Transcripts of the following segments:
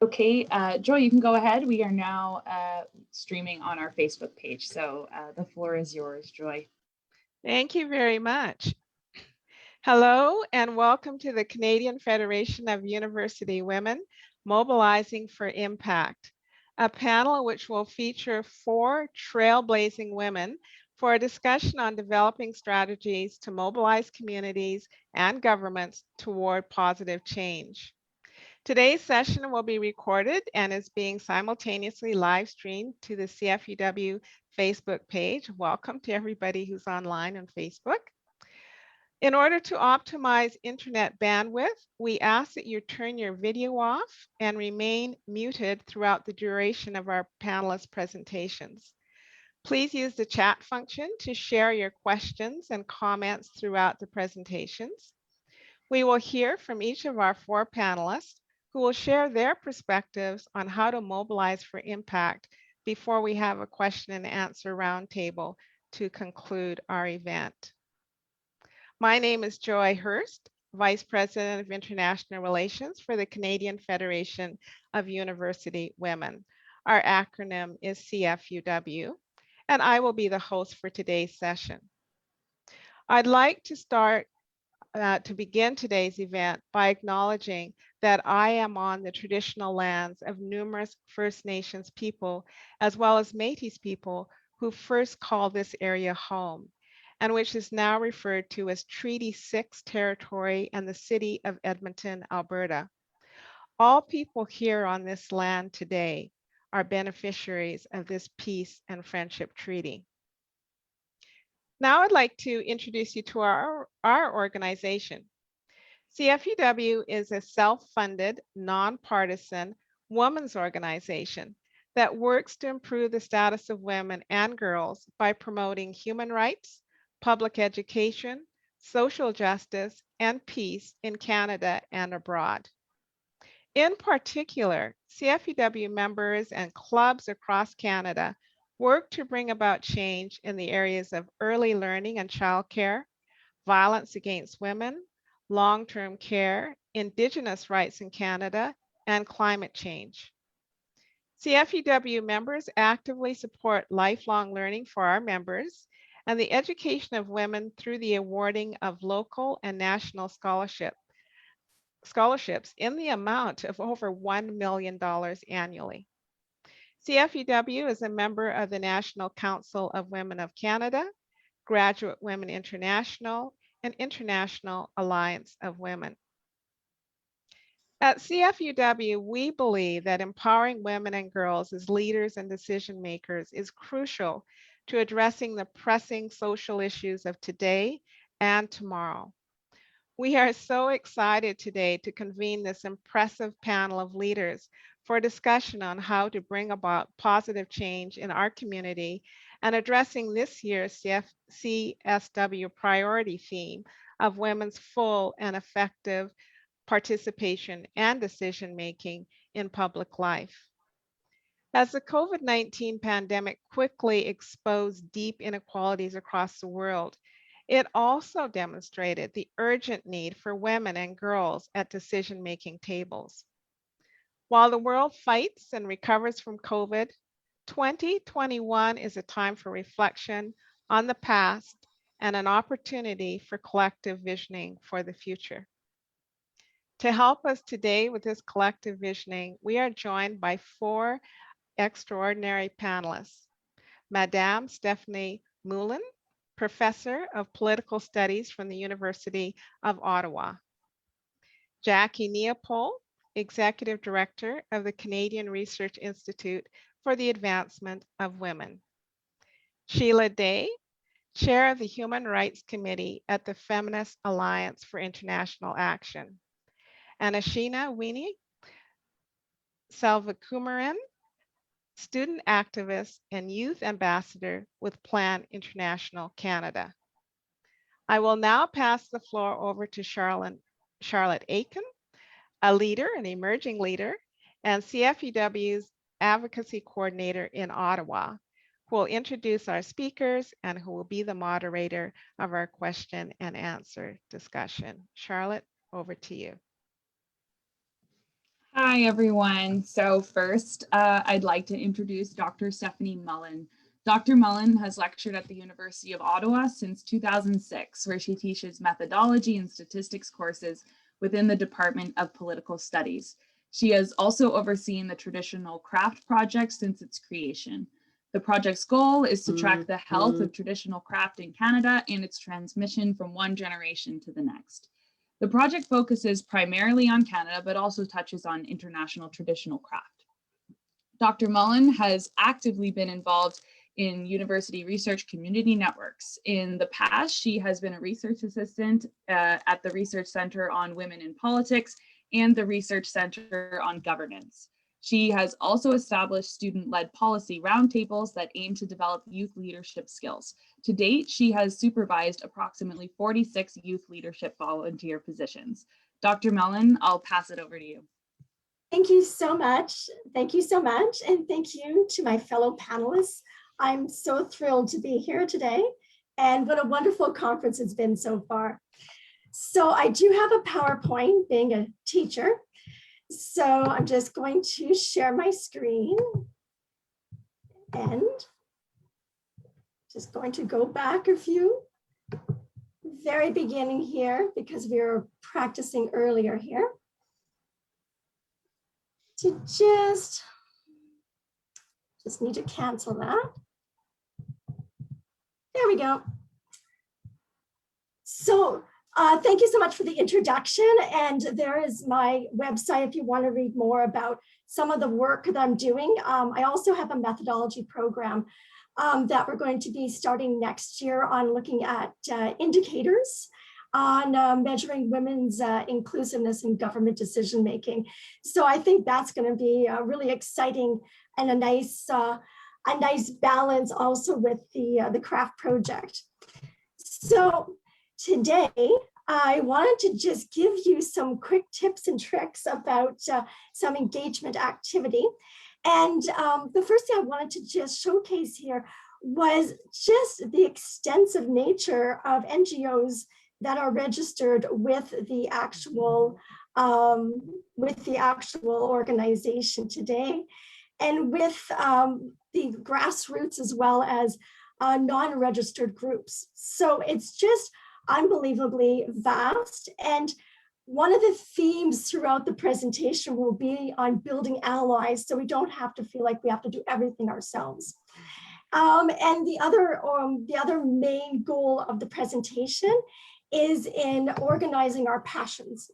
Okay, Joy, you can go ahead. We are now streaming on our Facebook page. So the floor is yours, Joy. Thank you very much. Hello and welcome to the Canadian Federation of University Women, Mobilizing for Impact, a panel which will feature 4 trailblazing women for a discussion on developing strategies to mobilize communities and governments toward positive change. Today's session will be recorded and is being simultaneously live streamed to the CFUW Facebook page. Welcome to everybody who's online on Facebook. In order to optimize internet bandwidth, we ask that you turn your video off and remain muted throughout the duration of our panelist presentations. Please use the chat function to share your questions and comments throughout the presentations. We will hear from each of our 4 panelists who will share their perspectives on how to mobilize for impact before we have a question and answer roundtable to conclude our event. My name is Joy Hurst, Vice President of International Relations for the Canadian Federation of University Women. Our acronym is CFUW, and I will be the host for today's session. I'd like to begin today's event by acknowledging that I am on the traditional lands of numerous First Nations people, as well as Métis people who first called this area home, and which is now referred to as Treaty 6 territory and the city of Edmonton, Alberta. All people here on this land today are beneficiaries of this peace and friendship treaty. Now I'd like to introduce you to our organization. CFUW is a self-funded, nonpartisan women's organization that works to improve the status of women and girls by promoting human rights, public education, social justice, and peace in Canada and abroad. In particular, CFUW members and clubs across Canada work to bring about change in the areas of early learning and childcare, violence against women, long-term care, Indigenous rights in Canada, and climate change. CFUW members actively support lifelong learning for our members and the education of women through the awarding of local and national scholarships in the amount of over $1 million annually. CFUW is a member of the National Council of Women of Canada, Graduate Women International, and International Alliance of Women. At CFUW, we believe that empowering women and girls as leaders and decision makers is crucial to addressing the pressing social issues of today and tomorrow. We are so excited today to convene this impressive panel of leaders for a discussion on how to bring about positive change in our community and addressing this year's CSW priority theme of women's full and effective participation and decision-making in public life. As the COVID-19 pandemic quickly exposed deep inequalities across the world, it also demonstrated the urgent need for women and girls at decision-making tables. While the world fights and recovers from COVID, 2021 is a time for reflection on the past and an opportunity for collective visioning for the future. To help us today with this collective visioning, we are joined by 4 extraordinary panelists. Madame Stephanie Mullen, Professor of Political Studies from the University of Ottawa. Jackie Neapol, Executive Director of the Canadian Research Institute for the Advancement of Women. Sheila Day, Chair of the Human Rights Committee at the Feminist Alliance for International Action. And Ashwini, Salva Kumar, student activist and youth ambassador with Plan International Canada. I will now pass the floor over to Charlotte Aiken, a leader, an emerging leader, and CFUW's advocacy coordinator in Ottawa, who will introduce our speakers and who will be the moderator of our question and answer discussion. Charlotte, over to you. Hi, everyone. So first, I'd like to introduce Dr. Stephanie Mullen. Dr. Mullen has lectured at the University of Ottawa since 2006, where she teaches methodology and statistics courses within the Department of Political Studies. She has also overseen the traditional craft project since its creation. The project's goal is to track the health of traditional craft in Canada and its transmission from one generation to the next. The project focuses primarily on Canada, but also touches on international traditional craft. Dr. Mullen has actively been involved in university research community networks. In the past, she has been a research assistant at the Research Center on Women in Politics and the Research Center on Governance. She has also established student-led policy roundtables that aim to develop youth leadership skills. To date, she has supervised approximately 46 youth leadership volunteer positions. Dr. Mullen, I'll pass it over to you. Thank you so much. Thank you so much. And thank you to my fellow panelists. I'm so thrilled to be here today. And what a wonderful conference it's been so far. So I do have a PowerPoint being a teacher. So I'm just going to share my screen and just going to go back a few. Very beginning here because we were practicing earlier here. To just need to cancel that. There we go. So thank you so much for the introduction. And there is my website if you want to read more about some of the work that I'm doing. I also have a methodology program that we're going to be starting next year on looking at indicators on measuring women's inclusiveness in government decision making. So I think that's going to be really exciting and a nice balance also with the craft project. So today I wanted to just give you some quick tips and tricks about some engagement activity. And the first thing I wanted to just showcase here was just the extensive nature of NGOs that are registered with the actual organization today, and with the grassroots as well as non-registered groups. So it's just unbelievably vast. And one of the themes throughout the presentation will be on building allies, so we don't have to feel like we have to do everything ourselves. And the other main goal of the presentation is in organizing our passions.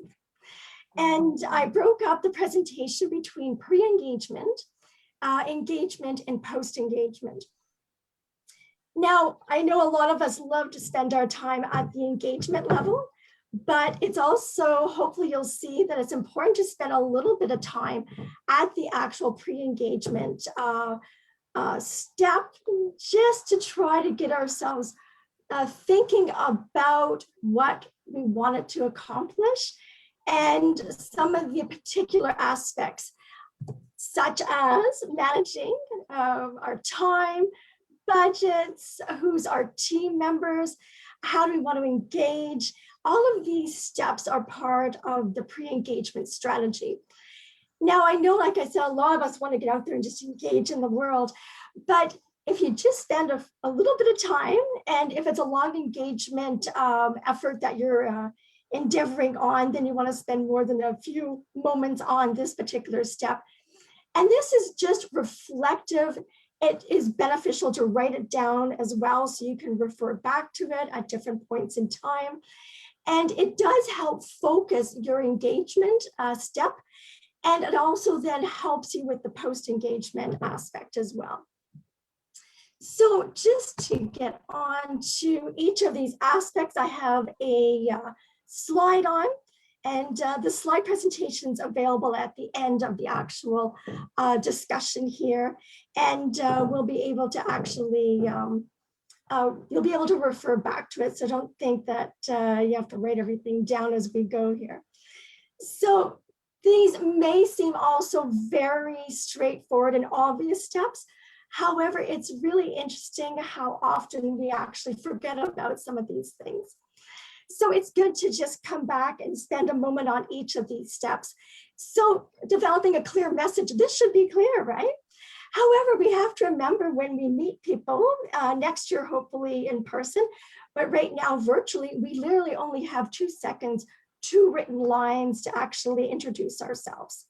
And I broke up the presentation between pre-engagement, engagement, and post-engagement. Now, I know a lot of us love to spend our time at the engagement level, but it's also, hopefully you'll see that it's important to spend a little bit of time at the actual pre-engagement step, just to try to get ourselves thinking about what we wanted to accomplish and some of the particular aspects, such as managing our time, budgets, who's our team members, how do we want to engage. All of these steps are part of the pre-engagement strategy. Now, I know, like I said, a lot of us want to get out there and just engage in the world, but if you just spend a little bit of time, and if it's a long engagement effort that you're endeavoring on, then you want to spend more than a few moments on this particular step. And this is just reflective. It is beneficial to write it down as well, so you can refer back to it at different points in time. And it does help focus your engagement step. And it also then helps you with the post-engagement aspect as well. So just to get on to each of these aspects, I have a slide on, and the slide presentation is available at the end of the actual discussion here. And we'll be able to actually, you'll be able to refer back to it. So don't think that you have to write everything down as we go here. So these may seem also very straightforward and obvious steps. However, it's really interesting how often we actually forget about some of these things. So it's good to just come back and spend a moment on each of these steps. So developing a clear message, this should be clear, right? However, we have to remember when we meet people next year, hopefully in person, but right now virtually, we literally only have 2 seconds, 2 written lines to actually introduce ourselves.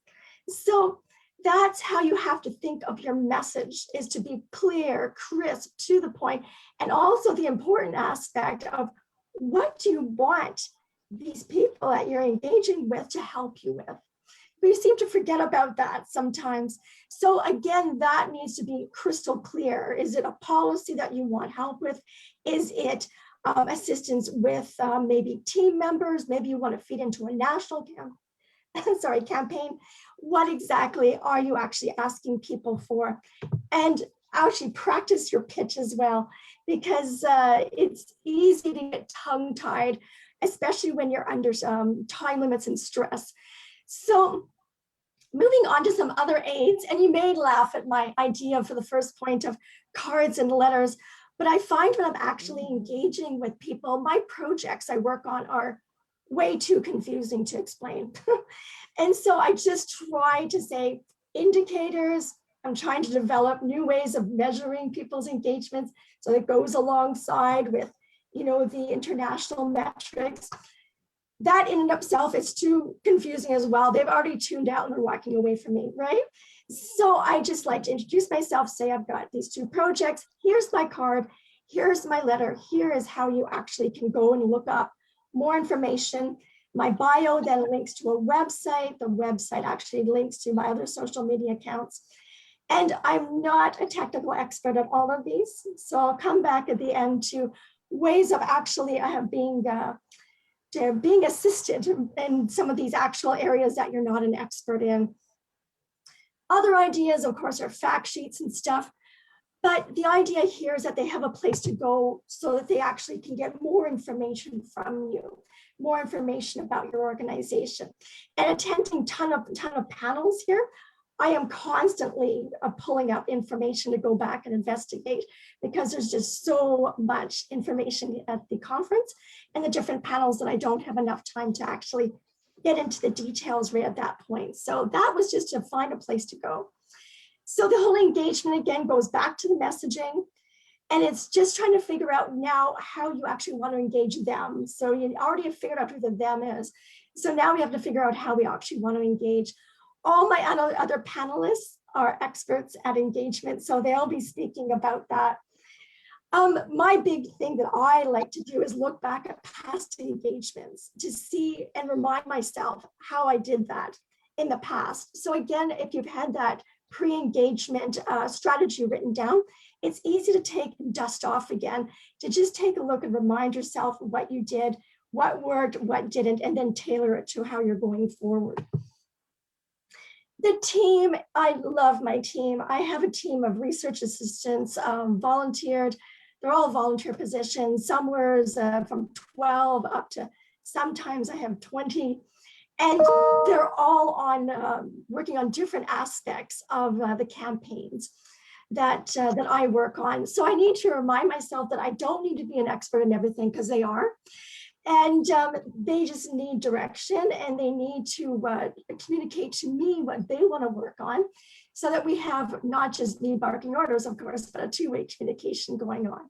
So that's how you have to think of your message, is to be clear, crisp, to the point, and also the important aspect of what do you want these people that you're engaging with to help you with. We seem to forget about that sometimes. So again, that needs to be crystal clear. Is it a policy that you want help with? Is it assistance with maybe team members? Maybe you want to feed into a national campaign. What exactly are you actually asking people for? And actually practice your pitch as well, because it's easy to get tongue-tied, especially when you're under time limits and stress. So moving on to some other aids, and you may laugh at my idea for the first point of cards and letters, but I find when I'm actually engaging with people, my projects I work on are way too confusing to explain. And so I just try to say indicators. I'm trying to develop new ways of measuring people's engagements, so it goes alongside with, the international metrics. That in and of itself is too confusing as well. They've already tuned out and they're walking away from me, right? So I just like to introduce myself, say I've got these 2 projects. Here's my card. Here's my letter. Here is how you actually can go and look up more information. My bio then links to a website. The website actually links to my other social media accounts. And I'm not a technical expert at all of these. So I'll come back at the end to ways of actually being assisted in some of these actual areas that you're not an expert in. Other ideas, of course, are fact sheets and stuff. But the idea here is that they have a place to go so that they actually can get more information from you, more information about your organization. And attending ton of panels here, I am constantly pulling up information to go back and investigate, because there's just so much information at the conference and the different panels that I don't have enough time to actually get into the details right at that point. So that was just to find a place to go. So the whole engagement again goes back to the messaging, and it's just trying to figure out now how you actually want to engage them. So you already have figured out who the them is. So now we have to figure out how we actually want to engage. All my other panelists are experts at engagement, so they'll be speaking about that. My big thing that I like to do is look back at past engagements to see and remind myself how I did that in the past. So again, if you've had that pre-engagement strategy written down, it's easy to take dust off again, to just take a look and remind yourself what you did, what worked, what didn't, and then tailor it to how you're going forward. The team, I love my team. I have a team of research assistants, volunteered. They're all volunteer positions. Somewhere from 12 up to sometimes I have 20. And they're all on working on different aspects of the campaigns that I work on. So I need to remind myself that I don't need to be an expert in everything, because they are. And they just need direction, and they need to communicate to me what they want to work on, so that we have not just me barking orders, of course, but a 2-way communication going on.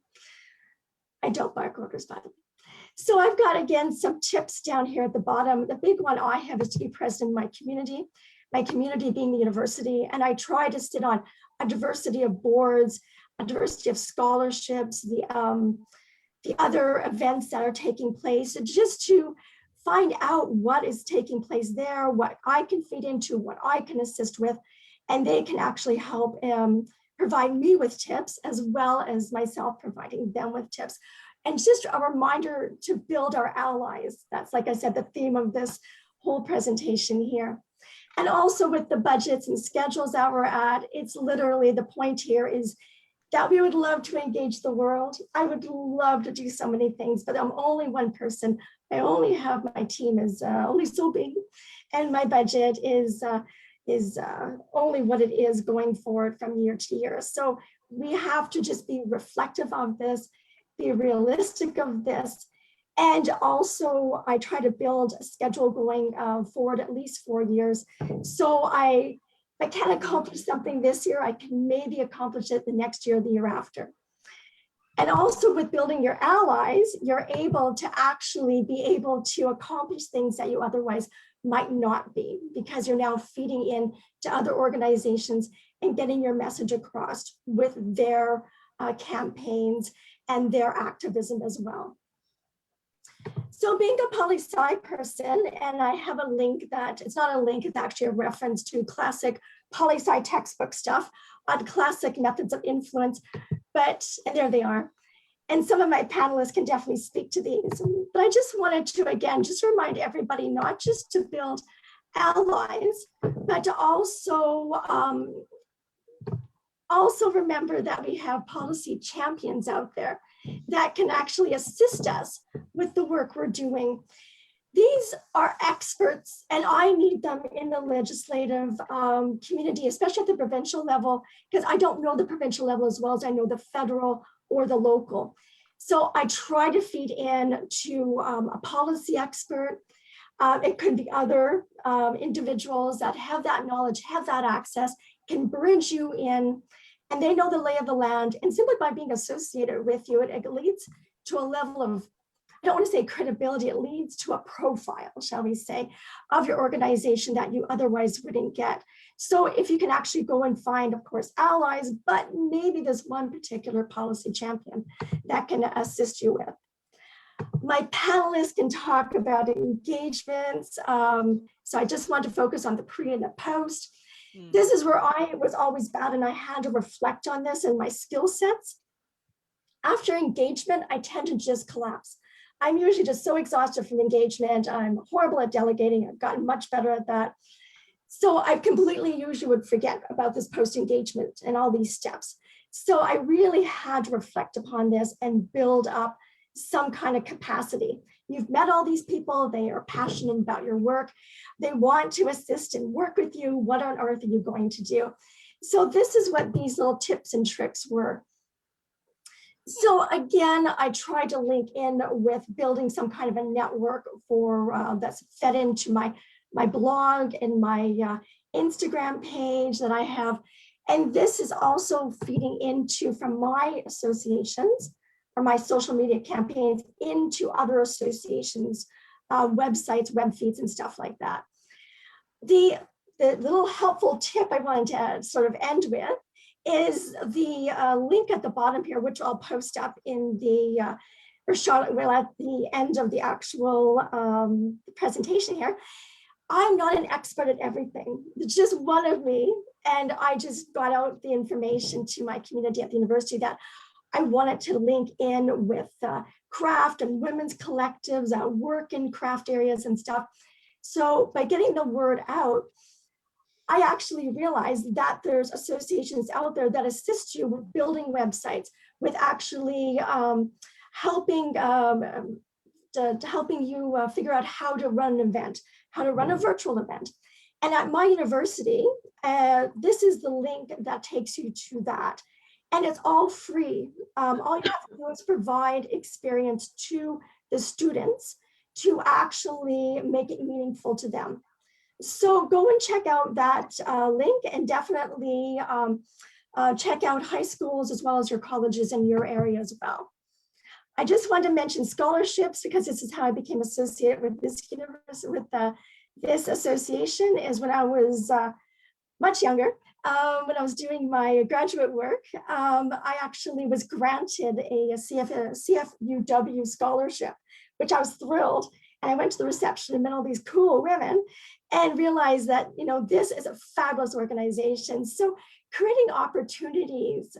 I don't bark orders, by the way. So I've got, again, some tips down here at the bottom. The big one I have is to be present in my community being the university. And I try to sit on a diversity of boards, a diversity of scholarships, the other events that are taking place, just to find out what is taking place there, what I can feed into, what I can assist with, and they can actually help provide me with tips, as well as myself providing them with tips. And just a reminder to build our allies. That's, like I said, the theme of this whole presentation here. And also with the budgets and schedules that we're at, it's literally, the point here is that we would love to engage the world. I would love to do so many things, but I'm only one person. I only have, my team is only so big, and my budget is only what it is going forward from year to year. So we have to just be reflective of this, be realistic of this, And also I try to build a schedule going forward at least 4 years. So if I can't accomplish something this year, I can maybe accomplish it the next year, the year after. And also with building your allies, you're able to actually be able to accomplish things that you otherwise might not be, because you're now feeding in to other organizations and getting your message across with their campaigns and their activism as well. So being a poli-sci person, and I have a link that, it's not a link, it's actually a reference to classic poli-sci textbook stuff on classic methods of influence, and there they are. And some of my panelists can definitely speak to these. But I just wanted to, again, just remind everybody, not just to build allies, but to also remember that we have policy champions out there that can actually assist us with the work we're doing. These are experts, and I need them in the legislative community, especially at the provincial level, because I don't know the provincial level as well as I know the federal or the local. So I try to feed in to a policy expert. It could be other individuals that have that knowledge, have that access, can bridge you in, and they know the lay of the land. And simply by being associated with you, it leads to a level of, I don't want to say credibility, it leads to a profile, shall we say, of your organization that you otherwise wouldn't get. So if you can actually go and find, of course, allies, but maybe there's one particular policy champion that can assist you with. My panelists can talk about engagements. So I just want to focus on the pre and the post. This is where I was always bad, and I had to reflect on this and my skill sets. After engagement, I tend to just collapse. I'm usually just so exhausted from engagement. I'm horrible at delegating. I've gotten much better at that. So I completely usually would forget about this post-engagement and all these steps. So I really had to reflect upon this and build up some kind of capacity. You've met all these people, they are passionate about your work. They want to assist and work with you. What on earth are you going to do? So this is what these little tips and tricks were. So again, I tried to link in with building some kind of a network for that's fed into my blog and my Instagram page that I have. And this is also feeding into from my associations or my social media campaigns into other associations, websites, web feeds, and stuff like that. The little helpful tip I wanted to sort of end with is the link at the bottom here, which I'll post up in the, at the end of the actual presentation here. I'm not an expert at everything. It's just one of me. And I just got out the information to my community at the university that I wanted to link in with craft and women's collectives that work in craft areas and stuff. So by getting the word out, I actually realized that there's associations out there that assist you with building websites, with actually helping you figure out how to run an event, how to run a virtual event. And at my university, this is the link that takes you to that. And it's all free. All you have to do is provide experience to the students to actually make it meaningful to them. So go and check out that link, and definitely check out high schools as well as your colleges in your area as well. I just want to mention scholarships, because this is how I became associated with this university, with this association, is when I was much younger. When I was doing my graduate work, I actually was granted a CFUW scholarship, which I was thrilled. And I went to the reception and met all these cool women and realized that, you know, this is a fabulous organization. So creating opportunities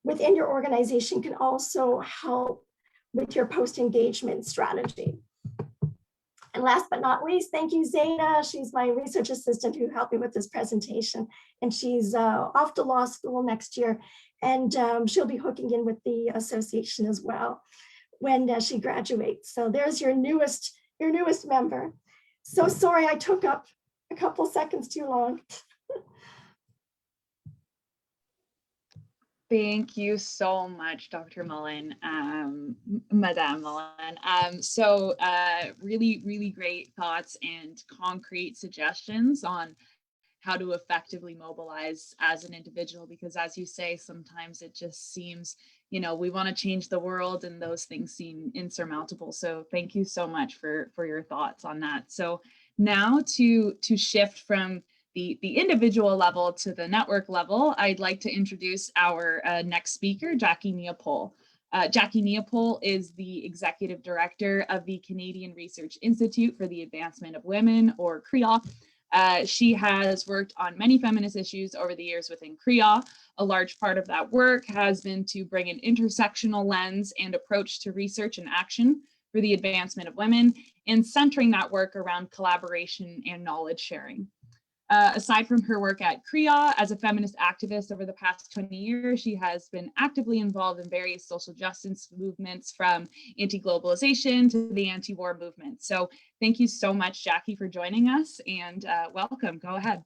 within your organization can also help with your post-engagement strategy. And last but not least, thank you, Zeta. She's my research assistant who helped me with this presentation. And she's off to law school next year. And she'll be hooking in with the association as well when she graduates. So there's your newest member. So sorry, I took up a couple seconds too long. Thank you so much, Dr. Mullen, Madame Mullen. Really, really great thoughts and concrete suggestions on how to effectively mobilize as an individual, because as you say, sometimes it just seems, we want to change the world and those things seem insurmountable. So thank you so much for your thoughts on that. So now to shift from the individual level to the network level, I'd like to introduce our next speaker, Jackie Neapol. Jackie Neapol is the Executive Director of the Canadian Research Institute for the Advancement of Women, or CREA. She has worked on many feminist issues over the years within CREA. A large part of that work has been to bring an intersectional lens and approach to research and action for the advancement of women, and centering that work around collaboration and knowledge sharing. Aside from her work at CREA as a feminist activist over the past 20 years, she has been actively involved in various social justice movements, from anti-globalization to the anti-war movement. So thank you so much, Jackie, for joining us, and welcome. Go ahead.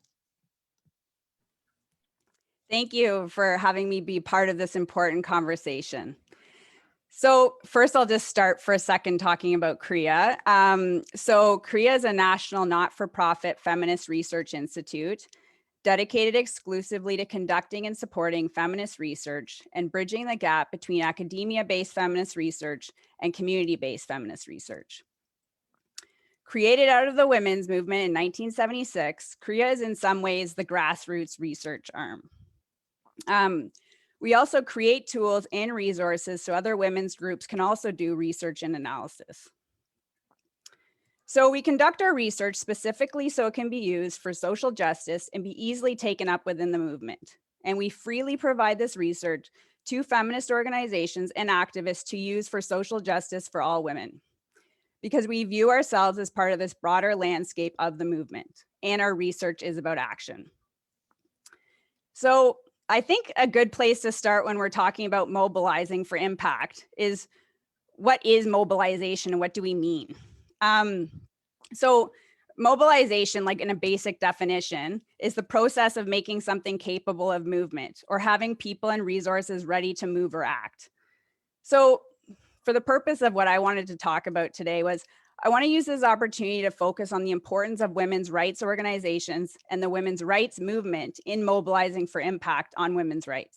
Thank you for having me be part of this important conversation. So first, I'll just start for a second talking about CREA. So CREA is a national not-for-profit feminist research institute dedicated exclusively to conducting and supporting feminist research and bridging the gap between academia-based feminist research and community-based feminist research. Created out of the women's movement in 1976, CREA is in some ways the grassroots research arm. We also create tools and resources so other women's groups can also do research and analysis. So we conduct our research specifically so it can be used for social justice and be easily taken up within the movement. And we freely provide this research to feminist organizations and activists to use for social justice for all women, because we view ourselves as part of this broader landscape of the movement, and our research is about action. So I think a good place to start when we're talking about mobilizing for impact is, what is mobilization and what do we mean? So mobilization, like in a basic definition, is the process of making something capable of movement or having people and resources ready to move or act. So for the purpose of what I wanted to talk about today was, I want to use this opportunity to focus on the importance of women's rights organizations and the women's rights movement in mobilizing for impact on women's rights.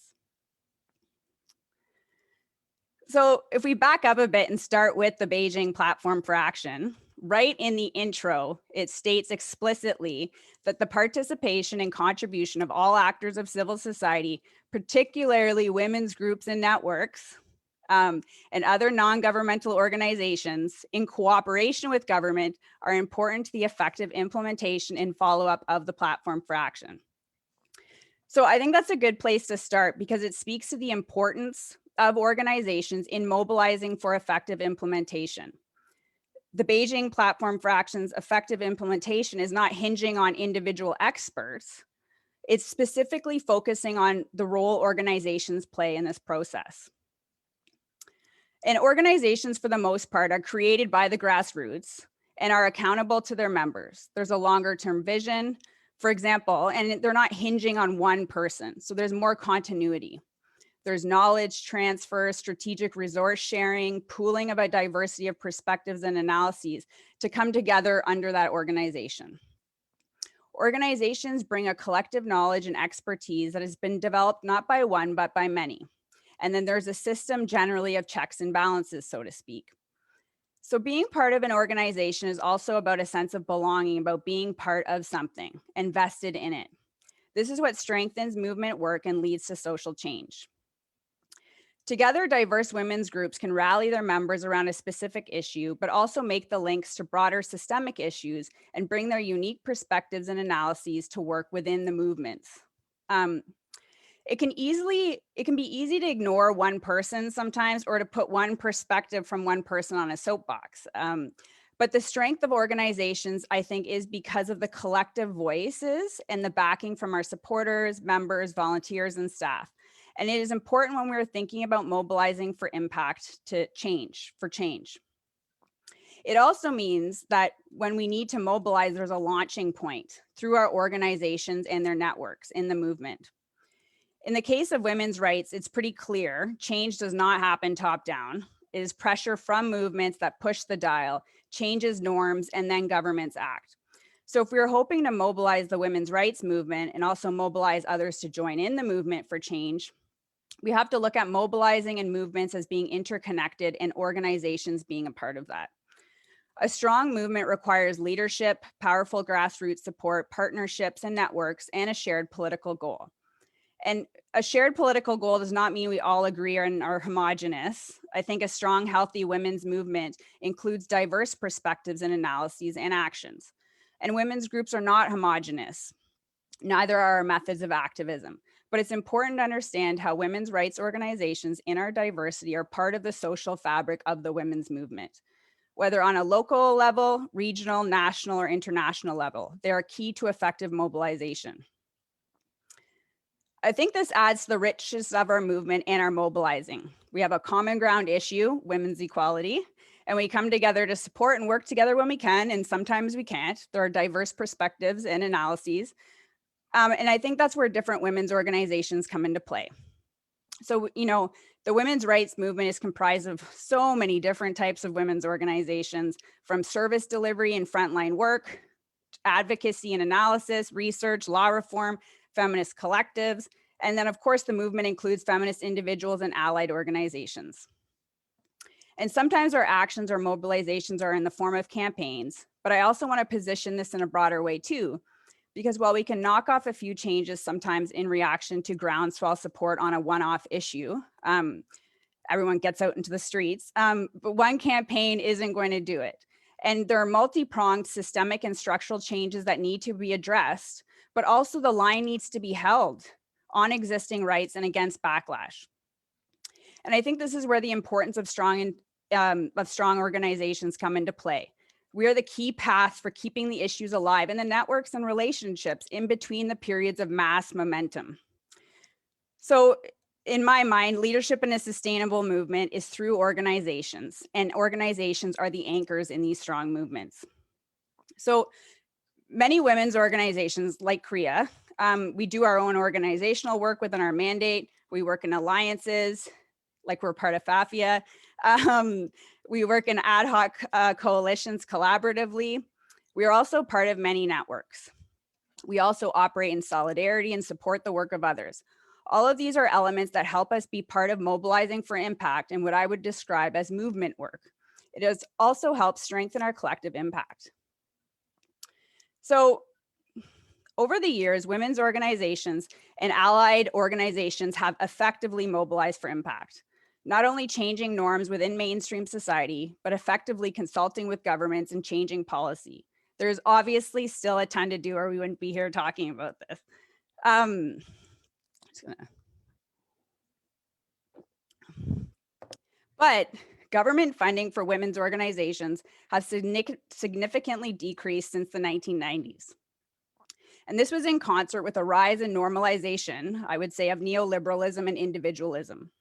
So if we back up a bit and start with the Beijing Platform for Action, right in the intro, it states explicitly that the participation and contribution of all actors of civil society, particularly women's groups and networks, and other non-governmental organizations in cooperation with government, are important to the effective implementation and follow-up of the Platform for Action. So I think that's a good place to start, because it speaks to the importance of organizations in mobilizing for effective implementation. The Beijing Platform for Action's effective implementation is not hinging on individual experts. It's specifically focusing on the role organizations play in this process. And organizations, for the most part, are created by the grassroots and are accountable to their members. There's a longer term vision, for example, and they're not hinging on one person. So there's more continuity. There's knowledge transfer, strategic resource sharing, pooling of a diversity of perspectives and analyses to come together under that organization. Organizations bring a collective knowledge and expertise that has been developed not by one, but by many. And then there's a system generally of checks and balances, so to speak. So being part of an organization is also about a sense of belonging, about being part of something, invested in it. This is what strengthens movement work and leads to social change. Together, diverse women's groups can rally their members around a specific issue, but also make the links to broader systemic issues and bring their unique perspectives and analyses to work within the movements. It can be easy to ignore one person sometimes, or to put one perspective from one person on a soapbox. But the strength of organizations, I think, is because of the collective voices and the backing from our supporters, members, volunteers, and staff. And it is important when we're thinking about mobilizing for impact to change, for change. It also means that when we need to mobilize, there's a launching point through our organizations and their networks in the movement. In the case of women's rights, it's pretty clear change does not happen top down. It is pressure from movements that push the dial, changes norms, and then governments act. So if we're hoping to mobilize the women's rights movement and also mobilize others to join in the movement for change, we have to look at mobilizing and movements as being interconnected and organizations being a part of that. A strong movement requires leadership, powerful grassroots support, partnerships and networks, and a shared political goal. And a shared political goal does not mean we all agree and are homogenous. I think a strong, healthy women's movement includes diverse perspectives and analyses and actions. And women's groups are not homogenous. Neither are our methods of activism. But it's important to understand how women's rights organizations in our diversity are part of the social fabric of the women's movement. Whether on a local level, regional, national, or international level, they are key to effective mobilization. I think this adds to the richness of our movement and our mobilizing. We have a common ground issue, women's equality, and we come together to support and work together when we can, and sometimes we can't. There are diverse perspectives and analyses. And I think that's where different women's organizations come into play. So, the women's rights movement is comprised of so many different types of women's organizations, from service delivery and frontline work, advocacy and analysis, research, law reform, feminist collectives, and then of course the movement includes feminist individuals and allied organizations. And sometimes our actions or mobilizations are in the form of campaigns, but I also want to position this in a broader way too, because while we can knock off a few changes sometimes in reaction to groundswell support on a one-off issue, everyone gets out into the streets, but one campaign isn't going to do it. And there are multi-pronged systemic and structural changes that need to be addressed, but also the line needs to be held on existing rights and against backlash. And I think this is where the importance of strong organizations come into play. We are the key path for keeping the issues alive and the networks and relationships in between the periods of mass momentum. So in my mind, leadership in a sustainable movement is through organizations, and organizations are the anchors in these strong movements. So many women's organizations like CREA, we do our own organizational work within our mandate. We work in alliances, like we're part of FAFIA. We work in ad hoc coalitions collaboratively. We are also part of many networks. We also operate in solidarity and support the work of others. All of these are elements that help us be part of mobilizing for impact and what I would describe as movement work. It has also helped strengthen our collective impact. So over the years, women's organizations and allied organizations have effectively mobilized for impact, not only changing norms within mainstream society, but effectively consulting with governments and changing policy. There's obviously still a ton to do, or we wouldn't be here talking about this. But government funding for women's organizations has significantly decreased since the 1990s. And this was in concert with a rise in normalization, I would say, of neoliberalism and individualism.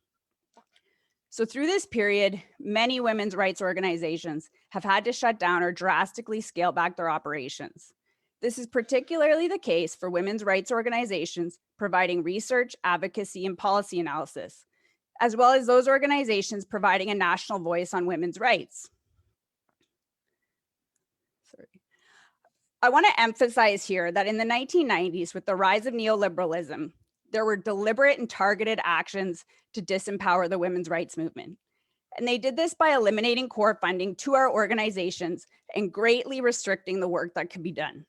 So through this period, many women's rights organizations have had to shut down or drastically scale back their operations. This is particularly the case for women's rights organizations providing research, advocacy, and policy analysis, as well as those organizations providing a national voice on women's rights. I want to emphasize here that in the 1990s, with the rise of neoliberalism, there were deliberate and targeted actions to disempower the women's rights movement. And they did this by eliminating core funding to our organizations and greatly restricting the work that could be done.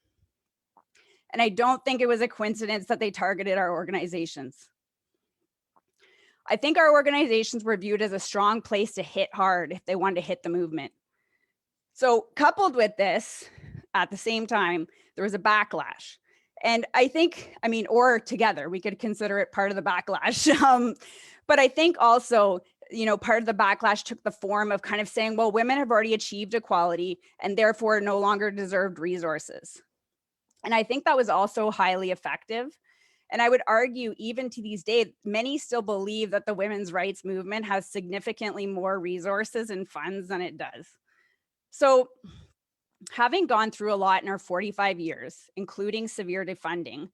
And I don't think it was a coincidence that they targeted our organizations. I think our organizations were viewed as a strong place to hit hard if they wanted to hit the movement. So coupled with this, at the same time, there was a backlash. And I think, or together, we could consider it part of the backlash. But I think also, part of the backlash took the form of kind of saying, well, women have already achieved equality and therefore no longer deserved resources. And I think that was also highly effective. And I would argue even to these days, many still believe that the women's rights movement has significantly more resources and funds than it does. So having gone through a lot in our 45 years, including severe defunding,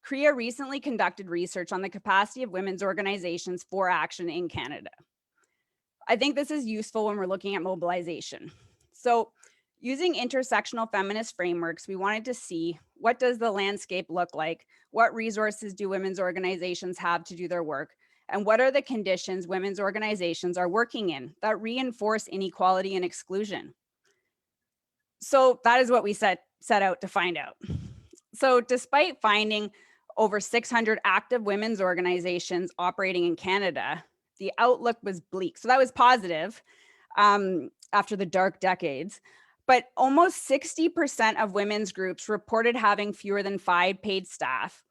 CREA recently conducted research on the capacity of women's organizations for action in Canada. I think this is useful when we're looking at mobilization. So using intersectional feminist frameworks, we wanted to see, what does the landscape look like? What resources do women's organizations have to do their work? And what are the conditions women's organizations are working in that reinforce inequality and exclusion? So that is what we set out to find out. So despite finding over 600 active women's organizations operating in Canada, the outlook was bleak. So that was positive after the dark decades. But almost 60% of women's groups reported having fewer than 5 paid staff,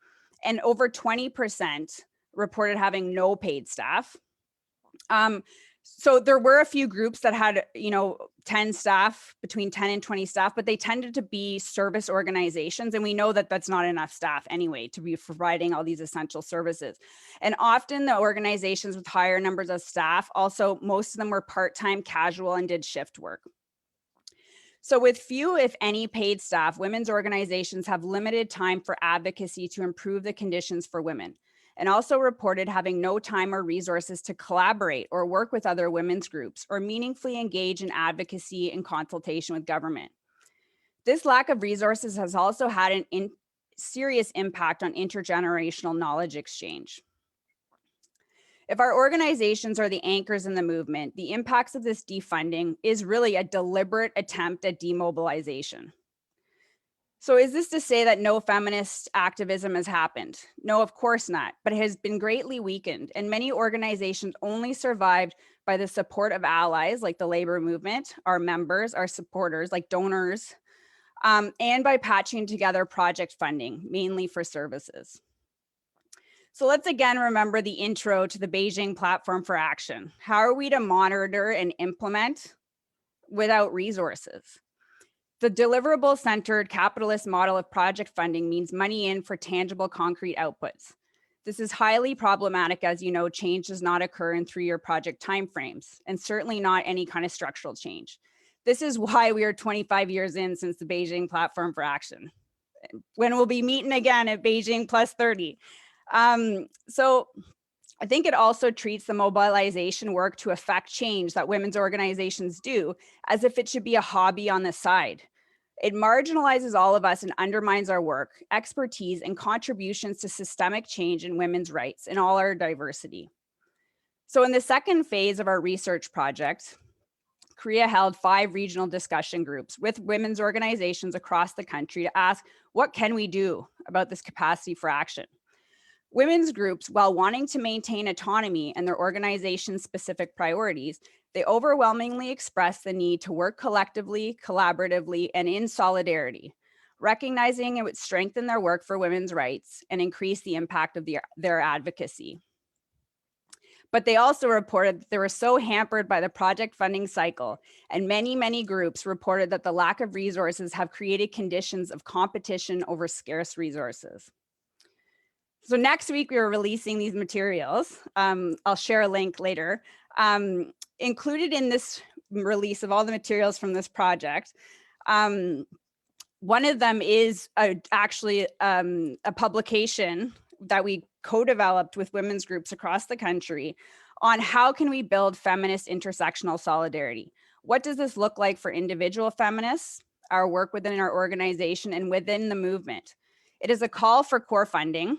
and over 20% reported having no paid staff. So there were a few groups that had, 10 staff, between 10 and 20 staff, but they tended to be service organizations. And we know that that's not enough staff anyway to be providing all these essential services. And often the organizations with higher numbers of staff, also most of them were part-time, casual, and did shift work. So with few, if any, paid staff, women's organizations have limited time for advocacy to improve the conditions for women, and also reported having no time or resources to collaborate or work with other women's groups or meaningfully engage in advocacy and consultation with government. This lack of resources has also had an serious impact on intergenerational knowledge exchange. If our organizations are the anchors in the movement, the impacts of this defunding is really a deliberate attempt at demobilization. So is this to say that no feminist activism has happened? No, of course not, but it has been greatly weakened, and many organizations only survived by the support of allies like the labor movement, our members, our supporters like donors, and by patching together project funding, mainly for services. So let's again remember the intro to the Beijing Platform for Action. How are we to monitor and implement without resources? The deliverable-centered capitalist model of project funding means money in for tangible, concrete outputs. This is highly problematic. As you know, change does not occur in 3-year project timeframes, and certainly not any kind of structural change. This is why we are 25 years in since the Beijing Platform for Action, when we'll be meeting again at Beijing plus 30. So I think it also treats the mobilization work to affect change that women's organizations do as if it should be a hobby on the side. It marginalizes all of us and undermines our work, expertise, and contributions to systemic change in women's rights and all our diversity. So in the second phase of our research project, CREA held 5 regional discussion groups with women's organizations across the country to ask, what can we do about this capacity for action? Women's groups, while wanting to maintain autonomy and their organization's specific priorities, they overwhelmingly express the need to work collectively, collaboratively, and in solidarity, recognizing it would strengthen their work for women's rights and increase the impact of their advocacy. But they also reported that they were so hampered by the project funding cycle, and many groups reported that the lack of resources have created conditions of competition over scarce resources. So next week, we are releasing these materials. I'll share a link later. Included in this release of all the materials from this project, one of them is actually a publication that we co-developed with women's groups across the country on how can we build feminist intersectional solidarity. What does this look like for individual feminists, our work within our organization, and within the movement? It is a call for core funding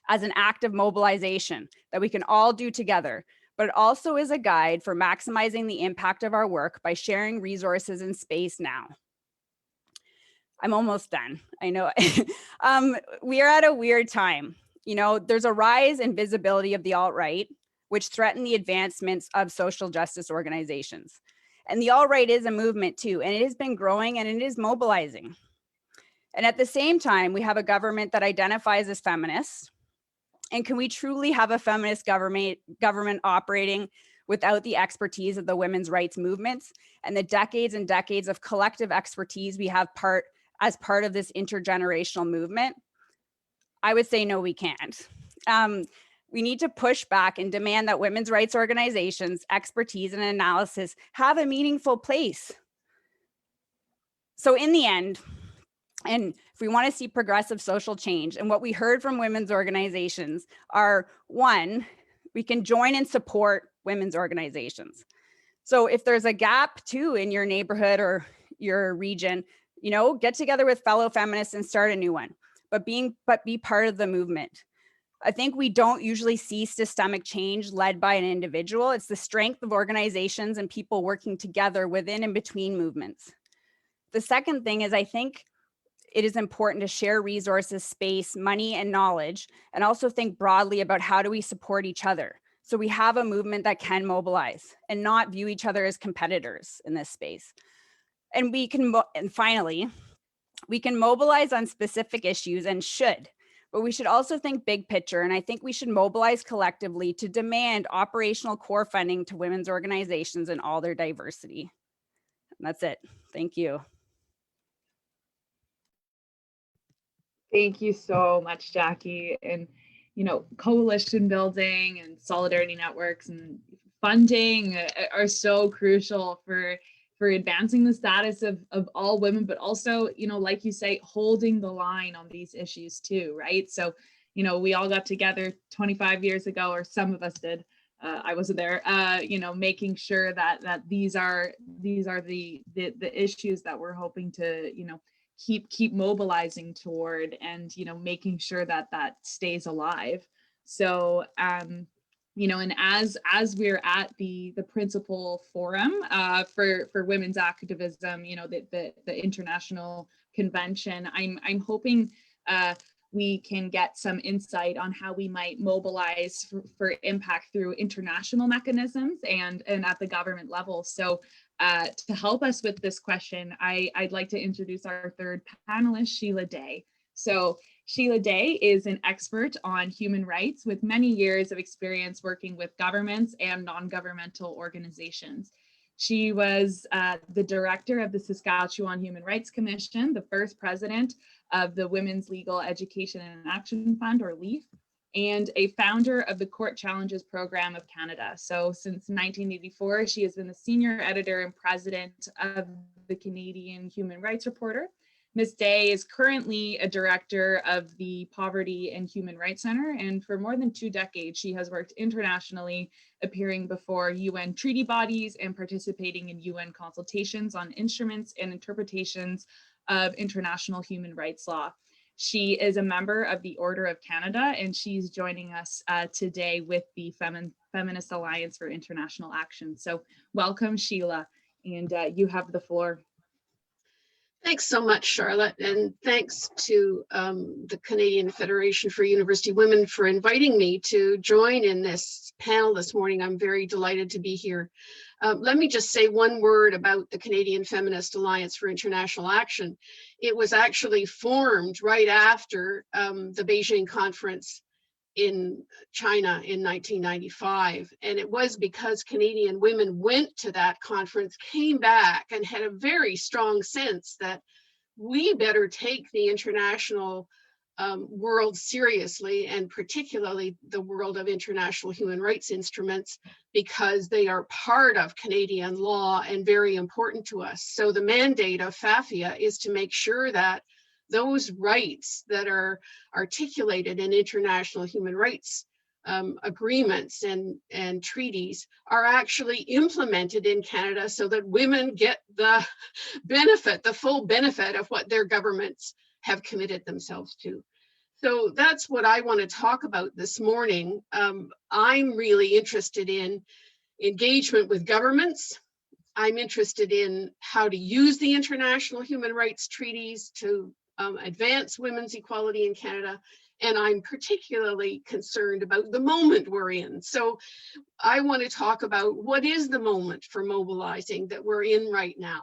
as an act of mobilization that we can all do together, but it also is a guide for maximizing the impact of our work by sharing resources and space now. I'm almost done, I know. We are at a weird time. There's a rise in visibility of the alt-right, which threaten the advancements of social justice organizations. And the alt-right is a movement too, and it has been growing and it is mobilizing. And at the same time, we have a government that identifies as feminist. And can we truly have a feminist government operating without the expertise of the women's rights movements and the decades and decades of collective expertise we have as part of this intergenerational movement? I would say no, we can't. We need to push back and demand that women's rights organizations, expertise, and analysis have a meaningful place. So in the end, and if we want to see progressive social change, and what we heard from women's organizations are, one, we can join and support women's organizations. So if there's a gap too in your neighborhood or your region, you know, get together with fellow feminists and start a new one, but be part of the movement. I think we don't usually see systemic change led by an individual. It's the strength of organizations and people working together within and between movements. The second thing is, I think it is important to share resources, space, money, and knowledge, and also think broadly about how do we support each other. So we have a movement that can mobilize and not view each other as competitors in this space. And finally, we can mobilize on specific issues and should, but we should also think big picture. And I think we should mobilize collectively to demand operational core funding to women's organizations in all their diversity. And that's it. Thank you. Thank you so much, Jackie. And, you know, coalition building and solidarity networks and funding are so crucial for advancing the status of all women, but also, you know, like you say, holding the line on these issues too, right? So, you know, we all got together 25 years ago, or some of us did. I wasn't there, you know, making sure that these are the issues that we're hoping to, you know, keep mobilizing toward, and, you know, making sure that stays alive. So, you know, and as we're at the principal forum for women's activism, you know, the international convention, I'm hoping we can get some insight on how we might mobilize for impact through international mechanisms and at the government level. So to help us with this question, I'd like to introduce our third panelist, Sheila Day. So Sheila Day is an expert on human rights with many years of experience working with governments and non-governmental organizations. She was the director of the Saskatchewan Human Rights Commission, the first president of the Women's Legal Education and Action Fund, or LEAF, and a founder of the Court Challenges Program of Canada. So since 1984, she has been the senior editor and president of the Canadian Human Rights Reporter. Ms. Day is currently a director of the Poverty and Human Rights Center, and for more than 2 decades, she has worked internationally, appearing before UN treaty bodies and participating in UN consultations on instruments and interpretations of international human rights law. She is a member of the Order of Canada, and she's joining us today with the Feminist Alliance for International Action. So welcome, Sheila, and you have the floor. Thanks so much, Charlotte, and thanks to the Canadian Federation for University Women for inviting me to join in this panel this morning. I'm very delighted to be here. Let me just say one word about the Canadian Feminist Alliance for International Action. It was actually formed right after the Beijing conference in China in 1995. And it was because Canadian women went to that conference, came back, and had a very strong sense that we better take the international world seriously, and particularly the world of international human rights instruments, because they are part of Canadian law and very important to us. So the mandate of FAFIA is to make sure that those rights that are articulated in international human rights agreements and treaties are actually implemented in Canada, so that women get the benefit, the full benefit of what their governments have committed themselves to. So that's what I want to talk about this morning. I'm really interested in engagement with governments. I'm interested in how to use the international human rights treaties to advance women's equality in Canada. And I'm particularly concerned about the moment we're in. So I want to talk about what is the moment for mobilizing that we're in right now.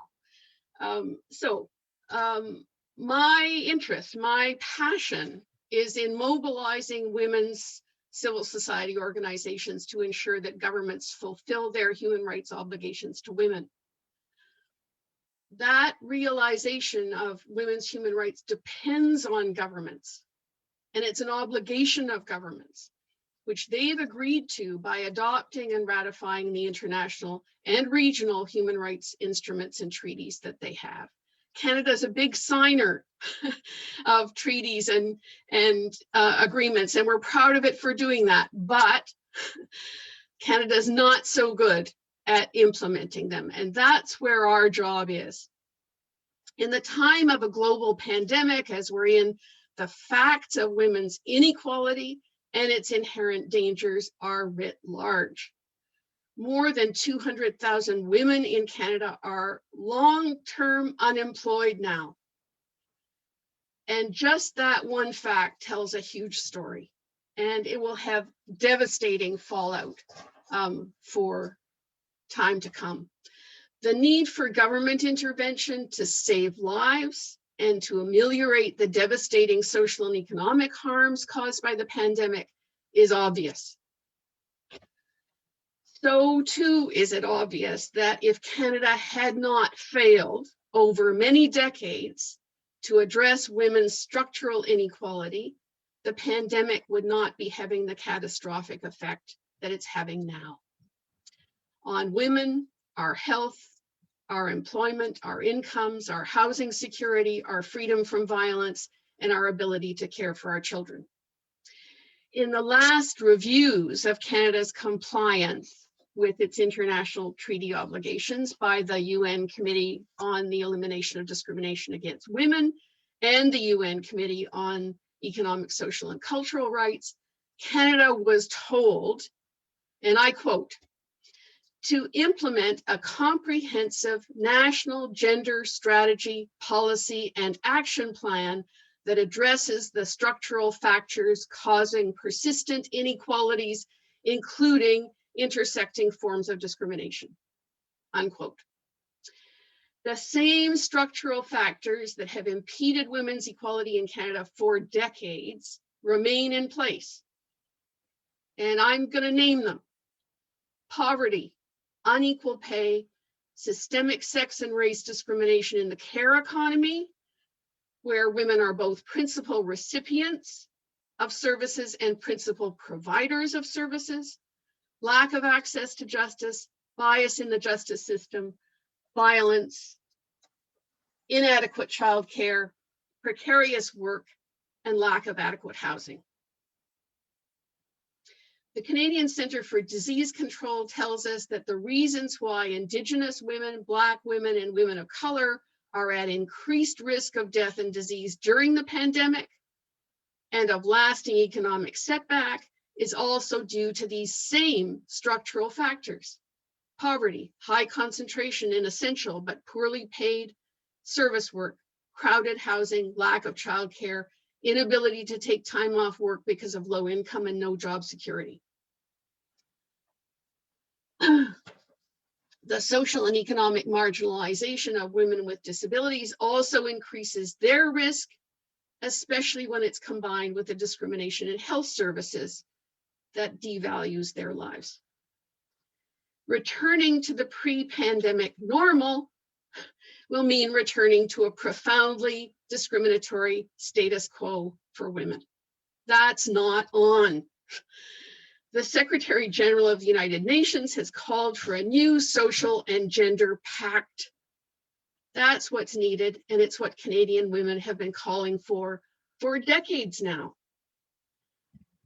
My interest, my passion is in mobilizing women's civil society organizations to ensure that governments fulfill their human rights obligations to women. That realization of women's human rights depends on governments, and it's an obligation of governments, which they've agreed to by adopting and ratifying the international and regional human rights instruments and treaties that they have. Canada's a big signer of treaties and agreements, and we're proud of it for doing that. But Canada's not so good at implementing them, and that's where our job is. In the time of a global pandemic, as we're in, the facts of women's inequality and its inherent dangers are writ large. More than 200,000 women in Canada are long-term unemployed now. And just that one fact tells a huge story, and it will have devastating fallout for time to come. The need for government intervention to save lives and to ameliorate the devastating social and economic harms caused by the pandemic is obvious. So too is it obvious that if Canada had not failed over many decades to address women's structural inequality, the pandemic would not be having the catastrophic effect that it's having now on women, our health, our employment, our incomes, our housing security, our freedom from violence, and our ability to care for our children. In the last reviews of Canada's compliance with its international treaty obligations by the UN Committee on the Elimination of Discrimination Against Women and the UN Committee on Economic, Social, and Cultural Rights, Canada was told, and I quote, to implement a comprehensive national gender strategy, policy, and action plan that addresses the structural factors causing persistent inequalities, including intersecting forms of discrimination, unquote. The same structural factors that have impeded women's equality in Canada for decades remain in place. And I'm going to name them: poverty, unequal pay, systemic sex and race discrimination in the care economy, where women are both principal recipients of services and principal providers of services, lack of access to justice, bias in the justice system, violence, inadequate childcare, precarious work, and lack of adequate housing. The Canadian Centre for Disease Control tells us that the reasons why Indigenous women, Black women, and women of color are at increased risk of death and disease during the pandemic and of lasting economic setback is also due to these same structural factors: poverty, high concentration in essential but poorly paid service work, crowded housing, lack of childcare, inability to take time off work because of low income and no job security. The social and economic marginalization of women with disabilities also increases their risk, especially when it's combined with the discrimination in health services that devalues their lives. Returning to the pre-pandemic normal will mean returning to a profoundly discriminatory status quo for women. That's not on. The Secretary General of the United Nations has called for a new social and gender pact. That's what's needed, and it's what Canadian women have been calling for decades now.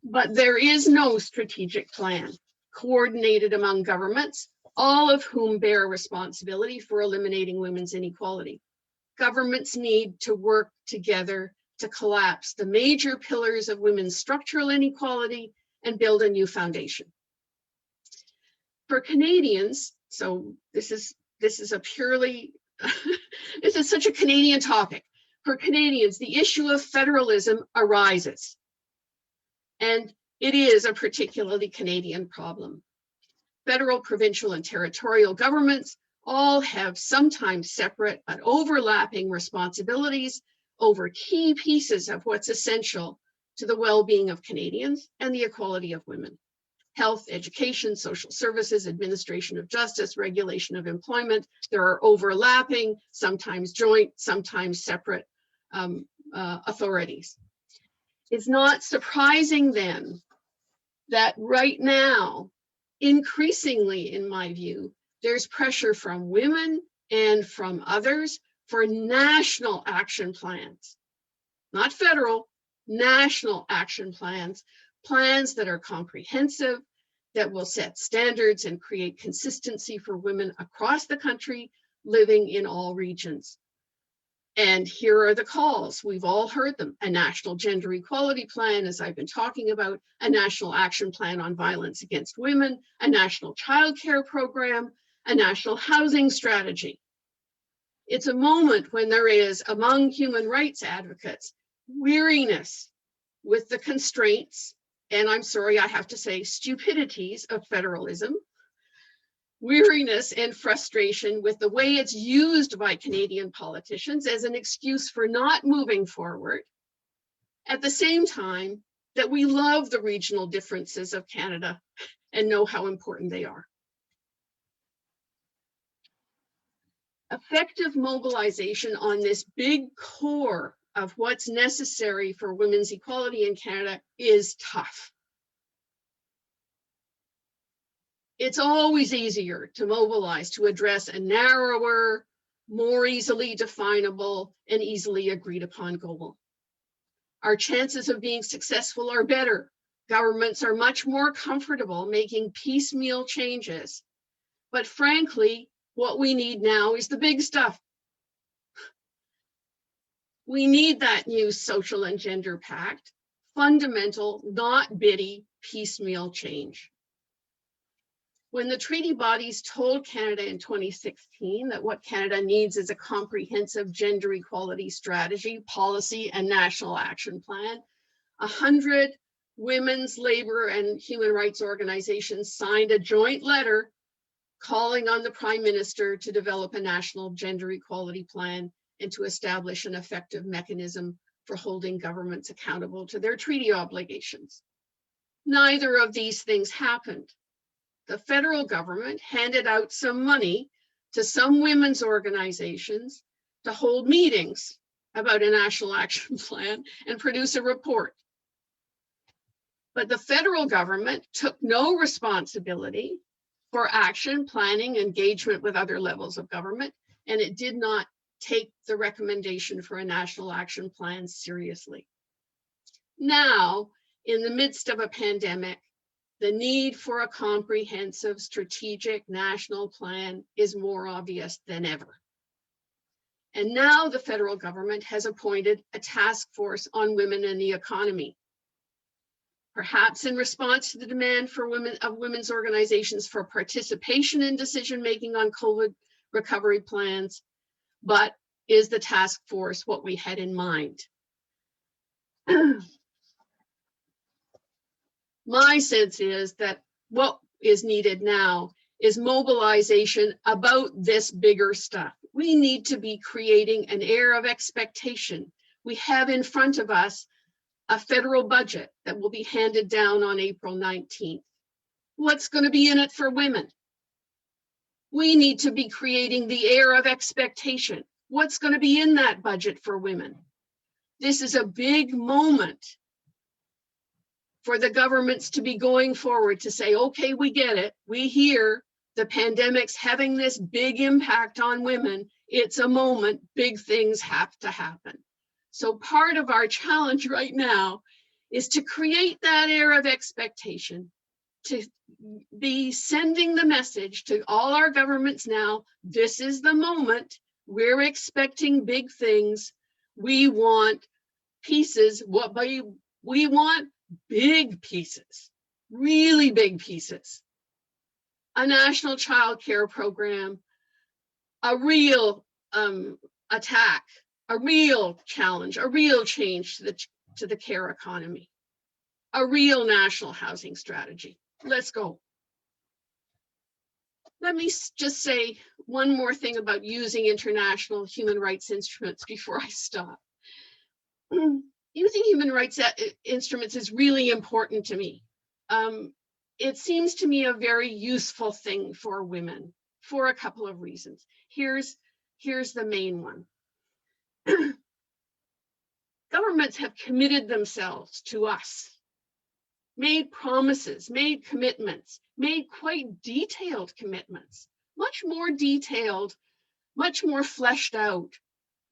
But there is no strategic plan coordinated among governments, all of whom bear responsibility for eliminating women's inequality. Governments need to work together to collapse the major pillars of women's structural inequality and build a new foundation. For Canadians, so this is a purely, this is such a Canadian topic. For Canadians, the issue of federalism arises, and it is a particularly Canadian problem. Federal, provincial, and territorial governments all have sometimes separate but overlapping responsibilities over key pieces of what's essential to the well-being of Canadians and the equality of women: health, education, social services, administration of justice, regulation of employment. There are overlapping, sometimes joint, sometimes separate authorities. It's not surprising then that right now, increasingly in my view, there's pressure from women and from others for national action plans, not federal, national action plans, plans that are comprehensive, that will set standards and create consistency for women across the country living in all regions. And here are the calls. We've all heard them. A national gender equality plan, as I've been talking about, a national action plan on violence against women, a national childcare program, a national housing strategy. It's a moment when there is, among human rights advocates, weariness with the constraints, and I'm sorry, I have to say, stupidities of federalism, weariness and frustration with the way it's used by Canadian politicians as an excuse for not moving forward, at the same time that we love the regional differences of Canada and know how important they are. Effective mobilization on this big core of what's necessary for women's equality in Canada is tough. It's always easier to mobilize to address a narrower, more easily definable, and easily agreed upon goal. Our chances of being successful are better. Governments are much more comfortable making piecemeal changes. But frankly, what we need now is the big stuff. We need that new social and gender pact, fundamental, not bitty, piecemeal change. When the treaty bodies told Canada in 2016 that what Canada needs is a comprehensive gender equality strategy, policy, and national action plan, 100 women's labor and human rights organizations signed a joint letter calling on the Prime Minister to develop a national gender equality plan and to establish an effective mechanism for holding governments accountable to their treaty obligations. Neither of these things happened. The federal government handed out some money to some women's organizations to hold meetings about a national action plan and produce a report. But the federal government took no responsibility for action, planning, engagement with other levels of government, and it did not take the recommendation for a national action plan seriously. Now, in the midst of a pandemic, the need for a comprehensive strategic national plan is more obvious than ever. And now the federal government has appointed a task force on women and the economy, perhaps in response to the demand for women's organizations for participation in decision-making on COVID recovery plans. But is the task force what we had in mind? My sense is that what is needed now is mobilization about this bigger stuff. We need to be creating an air of expectation. We have in front of us a federal budget that will be handed down on April 19th. What's going to be in it for women? We need to be creating the air of expectation. What's going to be in that budget for women? This is a big moment for the governments to be going forward to say, okay, we get it. We hear the pandemic's having this big impact on women. It's a moment, big things have to happen. So part of our challenge right now is to create that air of expectation, to be sending the message to all our governments now, this is the moment, we're expecting big things. We want pieces, we want big pieces, really big pieces. A national child care program, a real attack, a real challenge, a real change to the care economy, a real national housing strategy. Let's go. Let me just say one more thing about using international human rights instruments before I stop. Using human rights instruments is really important to me. It seems to me a very useful thing for women for a couple of reasons. Here's the main one. Governments have committed themselves to us, made promises, made commitments, made quite detailed commitments, much more detailed, much more fleshed out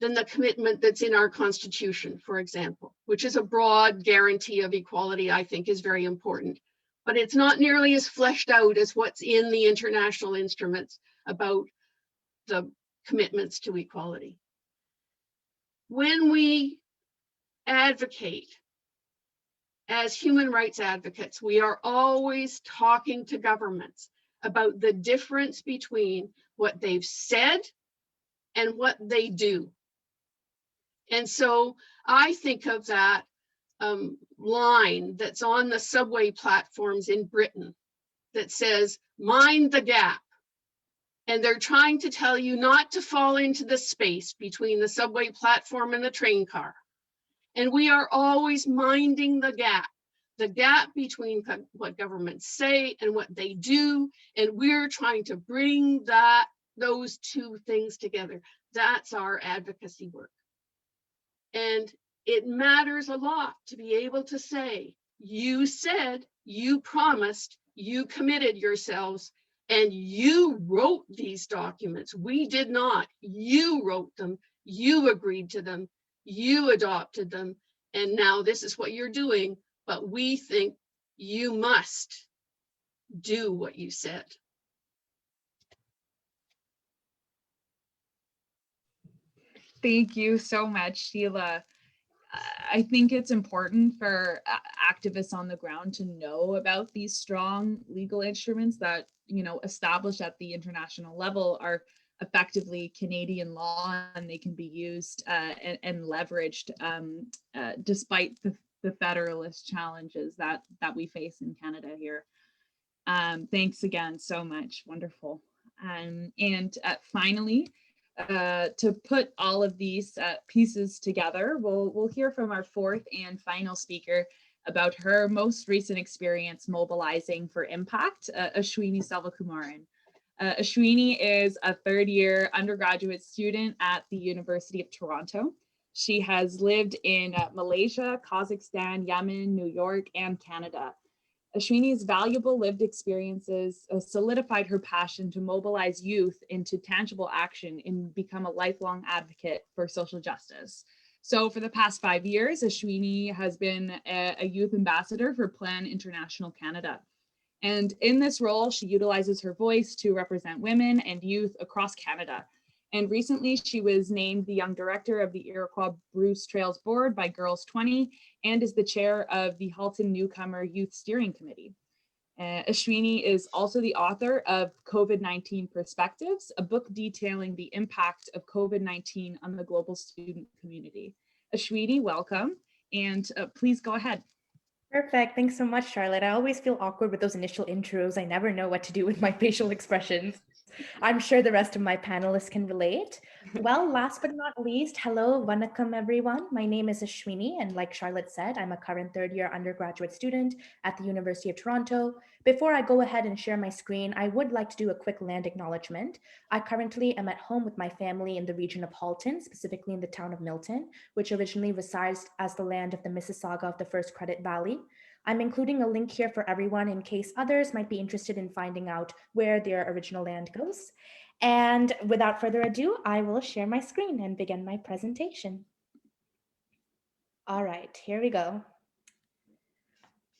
than the commitment that's in our Constitution, for example, which is a broad guarantee of equality, I think is very important. But it's not nearly as fleshed out as what's in the international instruments about the commitments to equality. When we advocate as human rights advocates, we are always talking to governments about the difference between what they've said and what they do. And so I think of that line that's on the subway platforms in Britain that says, mind the gap. And they're trying to tell you not to fall into the space between the subway platform and the train car. And we are always minding the gap between what governments say and what they do. And we're trying to bring those two things together. That's our advocacy work. And it matters a lot to be able to say, you said, you promised, you committed yourselves, and you wrote these documents. We did not. You wrote them, you agreed to them, you adopted them, and now this is what you're doing, but we think you must do what you said. Thank you so much, Sheila. I think it's important for activists on the ground to know about these strong legal instruments that, established at the international level are effectively Canadian law, and they can be used and leveraged despite the federalist challenges that we face in Canada here. Thanks again so much. Wonderful. And finally, to put all of these pieces together, we'll hear from our fourth and final speaker about her most recent experience mobilizing for impact, Ashwini Salva. Ashwini is a third-year undergraduate student at the University of Toronto. She has lived in Malaysia, Kazakhstan, Yemen, New York, and Canada. Ashwini's valuable lived experiences solidified her passion to mobilize youth into tangible action and become a lifelong advocate for social justice. So for the past 5 years, Ashwini has been a youth ambassador for Plan International Canada. And in this role, she utilizes her voice to represent women and youth across Canada. And recently, she was named the Young Director of the Iroquois Bruce Trails Board by Girls 20 and is the chair of the Halton Newcomer Youth Steering Committee. Ashwini is also the author of COVID-19 Perspectives, a book detailing the impact of COVID-19 on the global student community. Ashwini, welcome, and please go ahead. Perfect. Thanks so much, Charlotte. I always feel awkward with those initial intros. I never know what to do with my facial expressions. I'm sure the rest of my panelists can relate. Well, last but not least, hello, vanakkam, everyone. My name is Ashwini, and like Charlotte said, I'm a current third-year undergraduate student at the University of Toronto. Before I go ahead and share my screen, I would like to do a quick land acknowledgement. I currently am at home with my family in the region of Halton, specifically in the town of Milton, which originally resides as the land of the Mississauga of the First Credit Valley. I'm including a link here for everyone in case others might be interested in finding out where their original land goes. And without further ado, I will share my screen and begin my presentation. All right, here we go.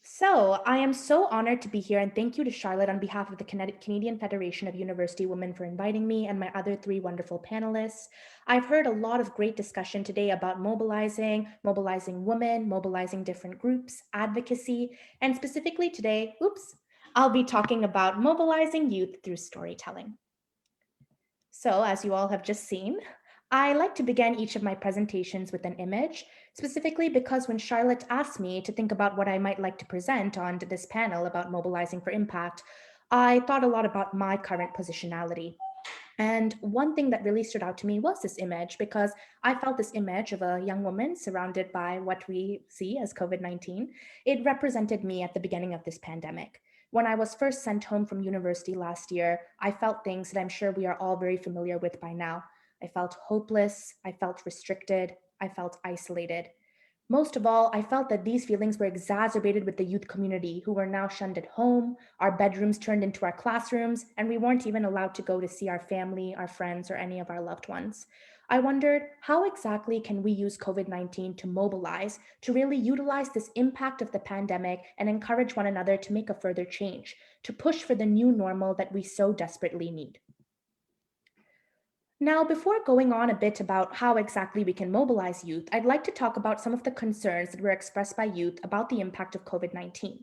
So I am so honored to be here, and thank you to Charlotte on behalf of the Canadian Federation of University Women for inviting me and my other three wonderful panelists. I've heard a lot of great discussion today about mobilizing, mobilizing women, mobilizing different groups, advocacy, and specifically today, I'll be talking about mobilizing youth through storytelling. So as you all have just seen, I like to begin each of my presentations with an image, specifically because when Charlotte asked me to think about what I might like to present on this panel about mobilizing for impact, I thought a lot about my current positionality. And one thing that really stood out to me was this image, because I felt this image of a young woman surrounded by what we see as COVID-19. It represented me at the beginning of this pandemic. When I was first sent home from university last year, I felt things that I'm sure we are all very familiar with by now. I felt hopeless, I felt restricted, I felt isolated. Most of all, I felt that these feelings were exacerbated with the youth community who were now shunned at home, our bedrooms turned into our classrooms, and we weren't even allowed to go to see our family, our friends, or any of our loved ones. I wondered, how exactly can we use COVID-19 to mobilize, to really utilize this impact of the pandemic and encourage one another to make a further change, to push for the new normal that we so desperately need? Now, before going on a bit about how exactly we can mobilize youth, I'd like to talk about some of the concerns that were expressed by youth about the impact of COVID-19.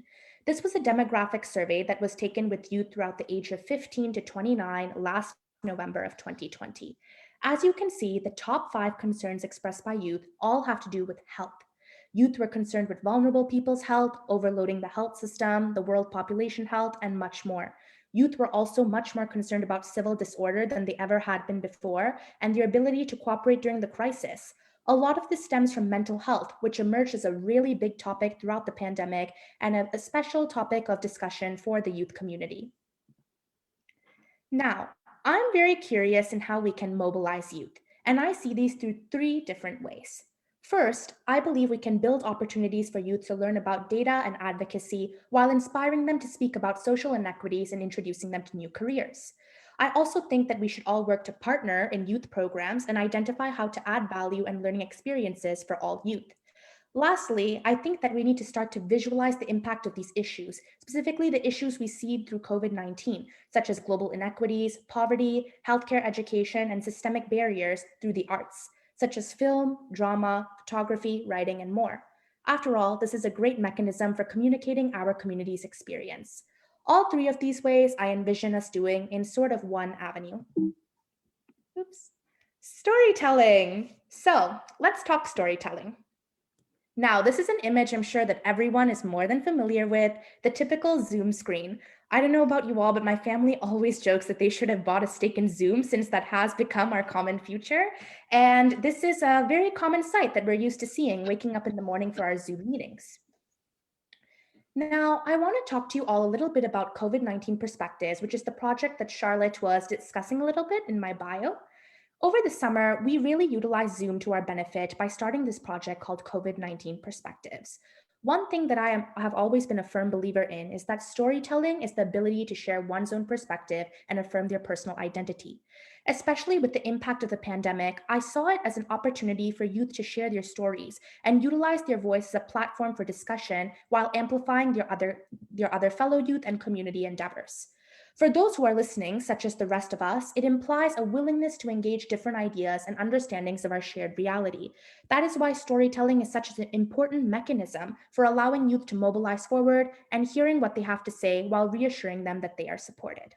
This was a demographic survey that was taken with youth throughout the age of 15 to 29 last November of 2020. As you can see, the top 5 concerns expressed by youth all have to do with health. Youth were concerned with vulnerable people's health, overloading the health system, the world population health, and much more. Youth were also much more concerned about civil disorder than they ever had been before, and their ability to cooperate during the crisis. A lot of this stems from mental health, which emerged as a really big topic throughout the pandemic and a special topic of discussion for the youth community. Now, I'm very curious in how we can mobilize youth, and I see these through 3 different ways. First, I believe we can build opportunities for youth to learn about data and advocacy while inspiring them to speak about social inequities and introducing them to new careers. I also think that we should all work to partner in youth programs and identify how to add value and learning experiences for all youth. Lastly, I think that we need to start to visualize the impact of these issues, specifically the issues we see through COVID-19, such as global inequities, poverty, healthcare education, and systemic barriers through the arts, such as film, drama, photography, writing, and more. After all, this is a great mechanism for communicating our community's experience. All 3 of these ways I envision us doing in sort of one avenue. Oops. Storytelling. So let's talk storytelling. Now, this is an image I'm sure that everyone is more than familiar with, the typical Zoom screen. I don't know about you all, but my family always jokes that they should have bought a stake in Zoom since that has become our common future. And this is a very common sight that we're used to seeing waking up in the morning for our Zoom meetings. Now, I want to talk to you all a little bit about COVID-19 Perspectives, which is the project that Charlotte was discussing a little bit in my bio. Over the summer, we really utilized Zoom to our benefit by starting this project called COVID-19 Perspectives. One thing that I have always been a firm believer in is that storytelling is the ability to share one's own perspective and affirm their personal identity. Especially with the impact of the pandemic, I saw it as an opportunity for youth to share their stories and utilize their voice as a platform for discussion while amplifying their other fellow youth and community endeavors. For those who are listening, such as the rest of us, it implies a willingness to engage different ideas and understandings of our shared reality. That is why storytelling is such an important mechanism for allowing youth to mobilize forward and hearing what they have to say while reassuring them that they are supported.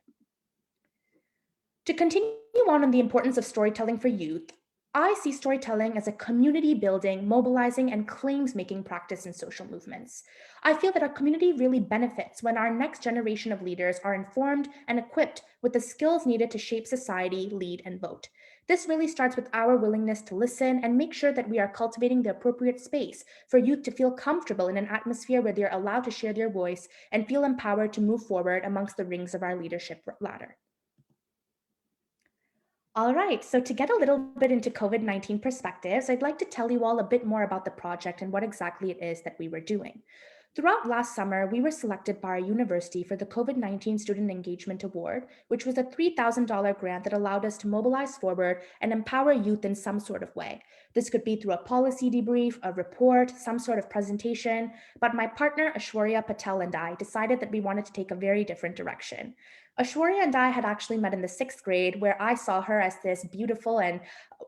To continue on the importance of storytelling for youth, I see storytelling as a community building, mobilizing, and claims making practice in social movements. I feel that our community really benefits when our next generation of leaders are informed and equipped with the skills needed to shape society, lead, and vote. This really starts with our willingness to listen and make sure that we are cultivating the appropriate space for youth to feel comfortable in an atmosphere where they're allowed to share their voice and feel empowered to move forward amongst the rings of our leadership ladder. All right, so to get a little bit into COVID-19 perspectives, I'd like to tell you all a bit more about the project and what exactly it is that we were doing. Throughout last summer, we were selected by our university for the COVID-19 Student Engagement Award, which was a $3,000 grant that allowed us to mobilize forward and empower youth in some sort of way. This could be through a policy debrief, a report, some sort of presentation, but my partner Ashwini Patel and I decided that we wanted to take a very different direction. Ashwini and I had actually met in the 6th grade, where I saw her as this beautiful and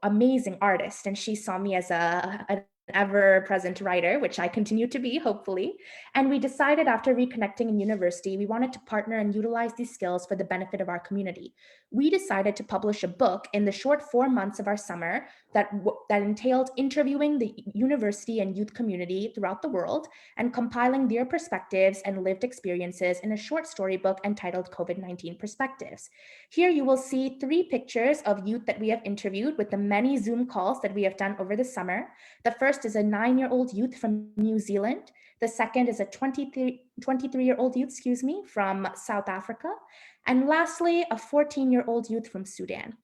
amazing artist, and she saw me as an ever-present writer, which I continue to be, hopefully. And we decided after reconnecting in university, we wanted to partner and utilize these skills for the benefit of our community. We decided to publish a book in the short 4 months of our summer that entailed interviewing the university and youth community throughout the world and compiling their perspectives and lived experiences in a short storybook entitled COVID-19 Perspectives. Here you will see 3 pictures of youth that we have interviewed with the many Zoom calls that we have done over the summer. The first is a 9-year-old youth from New Zealand. The second is a 23-year-old youth, from South Africa. And lastly, a 14-year-old youth from Sudan.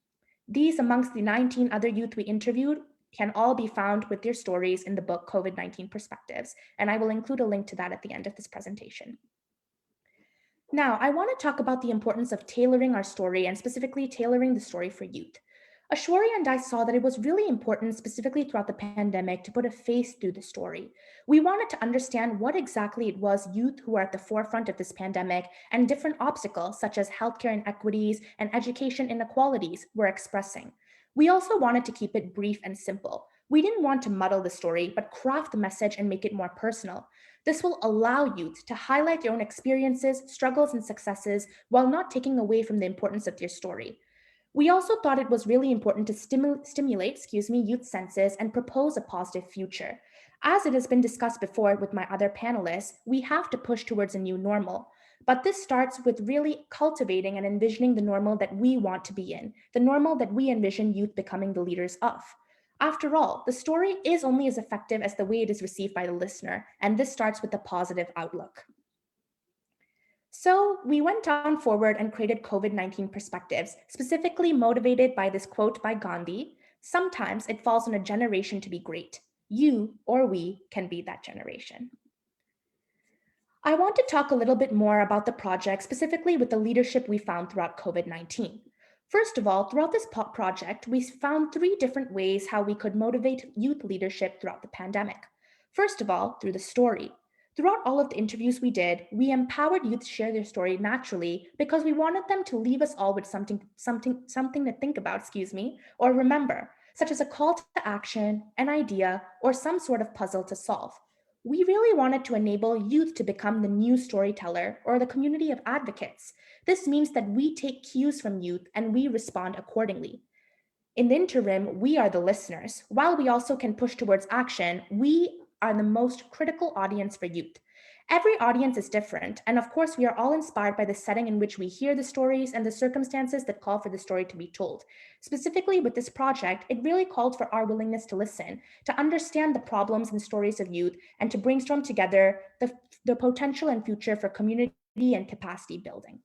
These, amongst the 19 other youth we interviewed, can all be found with their stories in the book COVID-19 Perspectives, and I will include a link to that at the end of this presentation. Now, I want to talk about the importance of tailoring our story and specifically tailoring the story for youth. Ashwini and I saw that it was really important, specifically throughout the pandemic, to put a face through the story. We wanted to understand what exactly it was youth who are at the forefront of this pandemic and different obstacles such as healthcare inequities and education inequalities were expressing. We also wanted to keep it brief and simple. We didn't want to muddle the story, but craft the message and make it more personal. This will allow youth to highlight their own experiences, struggles, and successes while not taking away from the importance of their story. We also thought it was really important to stimulate youth senses and propose a positive future. As it has been discussed before with my other panelists, we have to push towards a new normal. But this starts with really cultivating and envisioning the normal that we want to be in, the normal that we envision youth becoming the leaders of. After all, the story is only as effective as the way it is received by the listener, and this starts with a positive outlook. So we went on forward and created COVID-19 Perspectives, specifically motivated by this quote by Gandhi: "Sometimes it falls on a generation to be great. You or we can be that generation." I want to talk a little bit more about the project, specifically with the leadership we found throughout COVID-19. First of all, throughout this project, we found 3 different ways how we could motivate youth leadership throughout the pandemic. First of all, through the story. Throughout all of the interviews we did, we empowered youth to share their story naturally because we wanted them to leave us all with something to think about, or remember, such as a call to action, an idea, or some sort of puzzle to solve. We really wanted to enable youth to become the new storyteller or the community of advocates. This means that we take cues from youth and we respond accordingly. In the interim, we are the listeners. While we also can push towards action, we are the most critical audience for youth. Every audience is different, and of course, we are all inspired by the setting in which we hear the stories and the circumstances that call for the story to be told. Specifically with this project, it really called for our willingness to listen, to understand the problems and stories of youth, and to brainstorm together the potential and future for community and capacity building.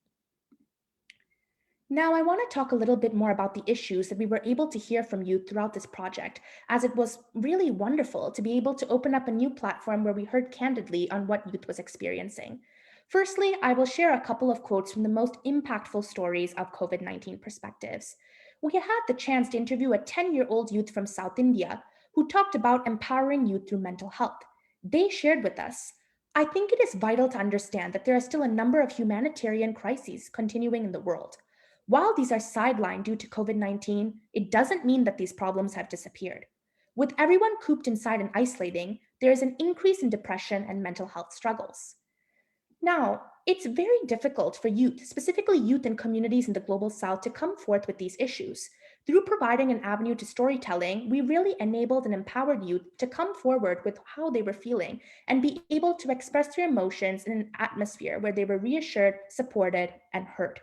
Now, I want to talk a little bit more about the issues that we were able to hear from youth throughout this project, as it was really wonderful to be able to open up a new platform where we heard candidly on what youth was experiencing. Firstly, I will share a couple of quotes from the most impactful stories of COVID-19 Perspectives. We had the chance to interview a 10-year-old youth from South India who talked about empowering youth through mental health. They shared with us, "I think it is vital to understand that there are still a number of humanitarian crises continuing in the world. While these are sidelined due to COVID-19, it doesn't mean that these problems have disappeared. With everyone cooped inside and isolating, there is an increase in depression and mental health struggles." Now, it's very difficult for youth, specifically youth in communities in the Global South, to come forth with these issues. Through providing an avenue to storytelling, we really enabled and empowered youth to come forward with how they were feeling and be able to express their emotions in an atmosphere where they were reassured, supported, and heard.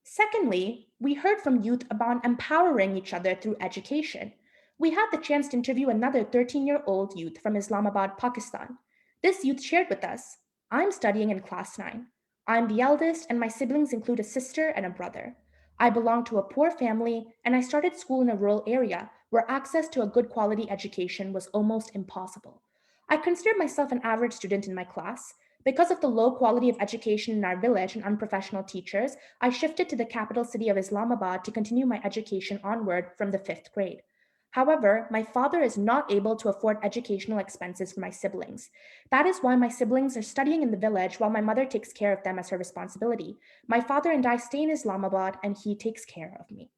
Secondly, we heard from youth about empowering each other through education. We had the chance to interview another 13-year-old youth from Islamabad, Pakistan. This youth shared with us, "I'm studying in class 9. I'm the eldest, and my siblings include a sister and a brother. I belong to a poor family, and I started school in a rural area where access to a good quality education was almost impossible. I consider myself an average student in my class. Because of the low quality of education in our village and unprofessional teachers, I shifted to the capital city of Islamabad to continue my education onward from the 5th grade. However, my father is not able to afford educational expenses for my siblings. That is why my siblings are studying in the village while my mother takes care of them as her responsibility. My father and I stay in Islamabad, and he takes care of me."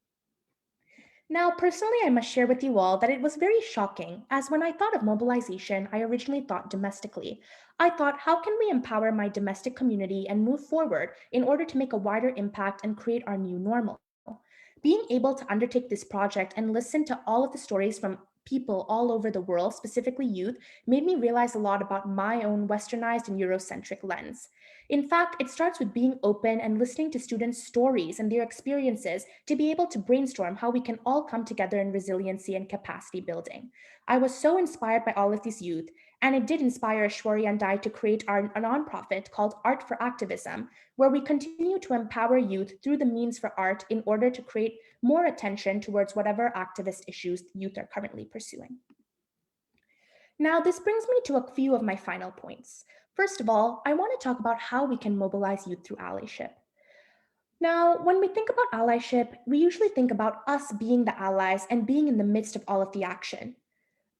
Now, personally, I must share with you all that it was very shocking, as when I thought of mobilization, I originally thought domestically. I thought, how can we empower my domestic community and move forward in order to make a wider impact and create our new normal? Being able to undertake this project and listen to all of the stories from people all over the world, specifically youth, made me realize a lot about my own westernized and Eurocentric lens. In fact, it starts with being open and listening to students' stories and their experiences to be able to brainstorm how we can all come together in resiliency and capacity building. I was so inspired by all of these youth, And it did inspire Ashwini and I to create a nonprofit called Art for Activism, where we continue to empower youth through the means for art in order to create more attention towards whatever activist issues youth are currently pursuing. Now, this brings me to a few of my final points. First of all, I want to talk about how we can mobilize youth through allyship. Now, when we think about allyship, we usually think about us being the allies and being in the midst of all of the action.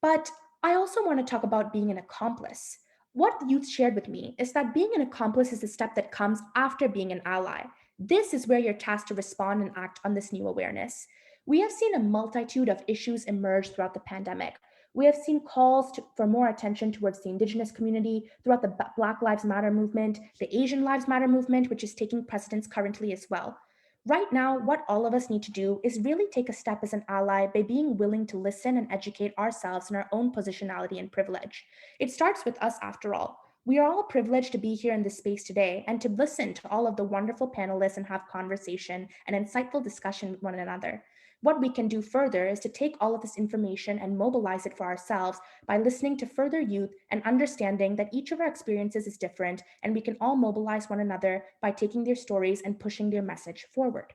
But I also want to talk about being an accomplice. What the youth shared with me is that being an accomplice is the step that comes after being an ally. This is where you're tasked to respond and act on this new awareness. We have seen a multitude of issues emerge throughout the pandemic. We have seen calls for more attention towards the Indigenous community throughout the Black Lives Matter movement, the Asian Lives Matter movement, which is taking precedence currently as well. Right now, what all of us need to do is really take a step as an ally by being willing to listen and educate ourselves in our own positionality and privilege. It starts with us after all. We are all privileged to be here in this space today and to listen to all of the wonderful panelists and have conversation and insightful discussion with one another. What we can do further is to take all of this information and mobilize it for ourselves by listening to further youth and understanding that each of our experiences is different, and we can all mobilize one another by taking their stories and pushing their message forward.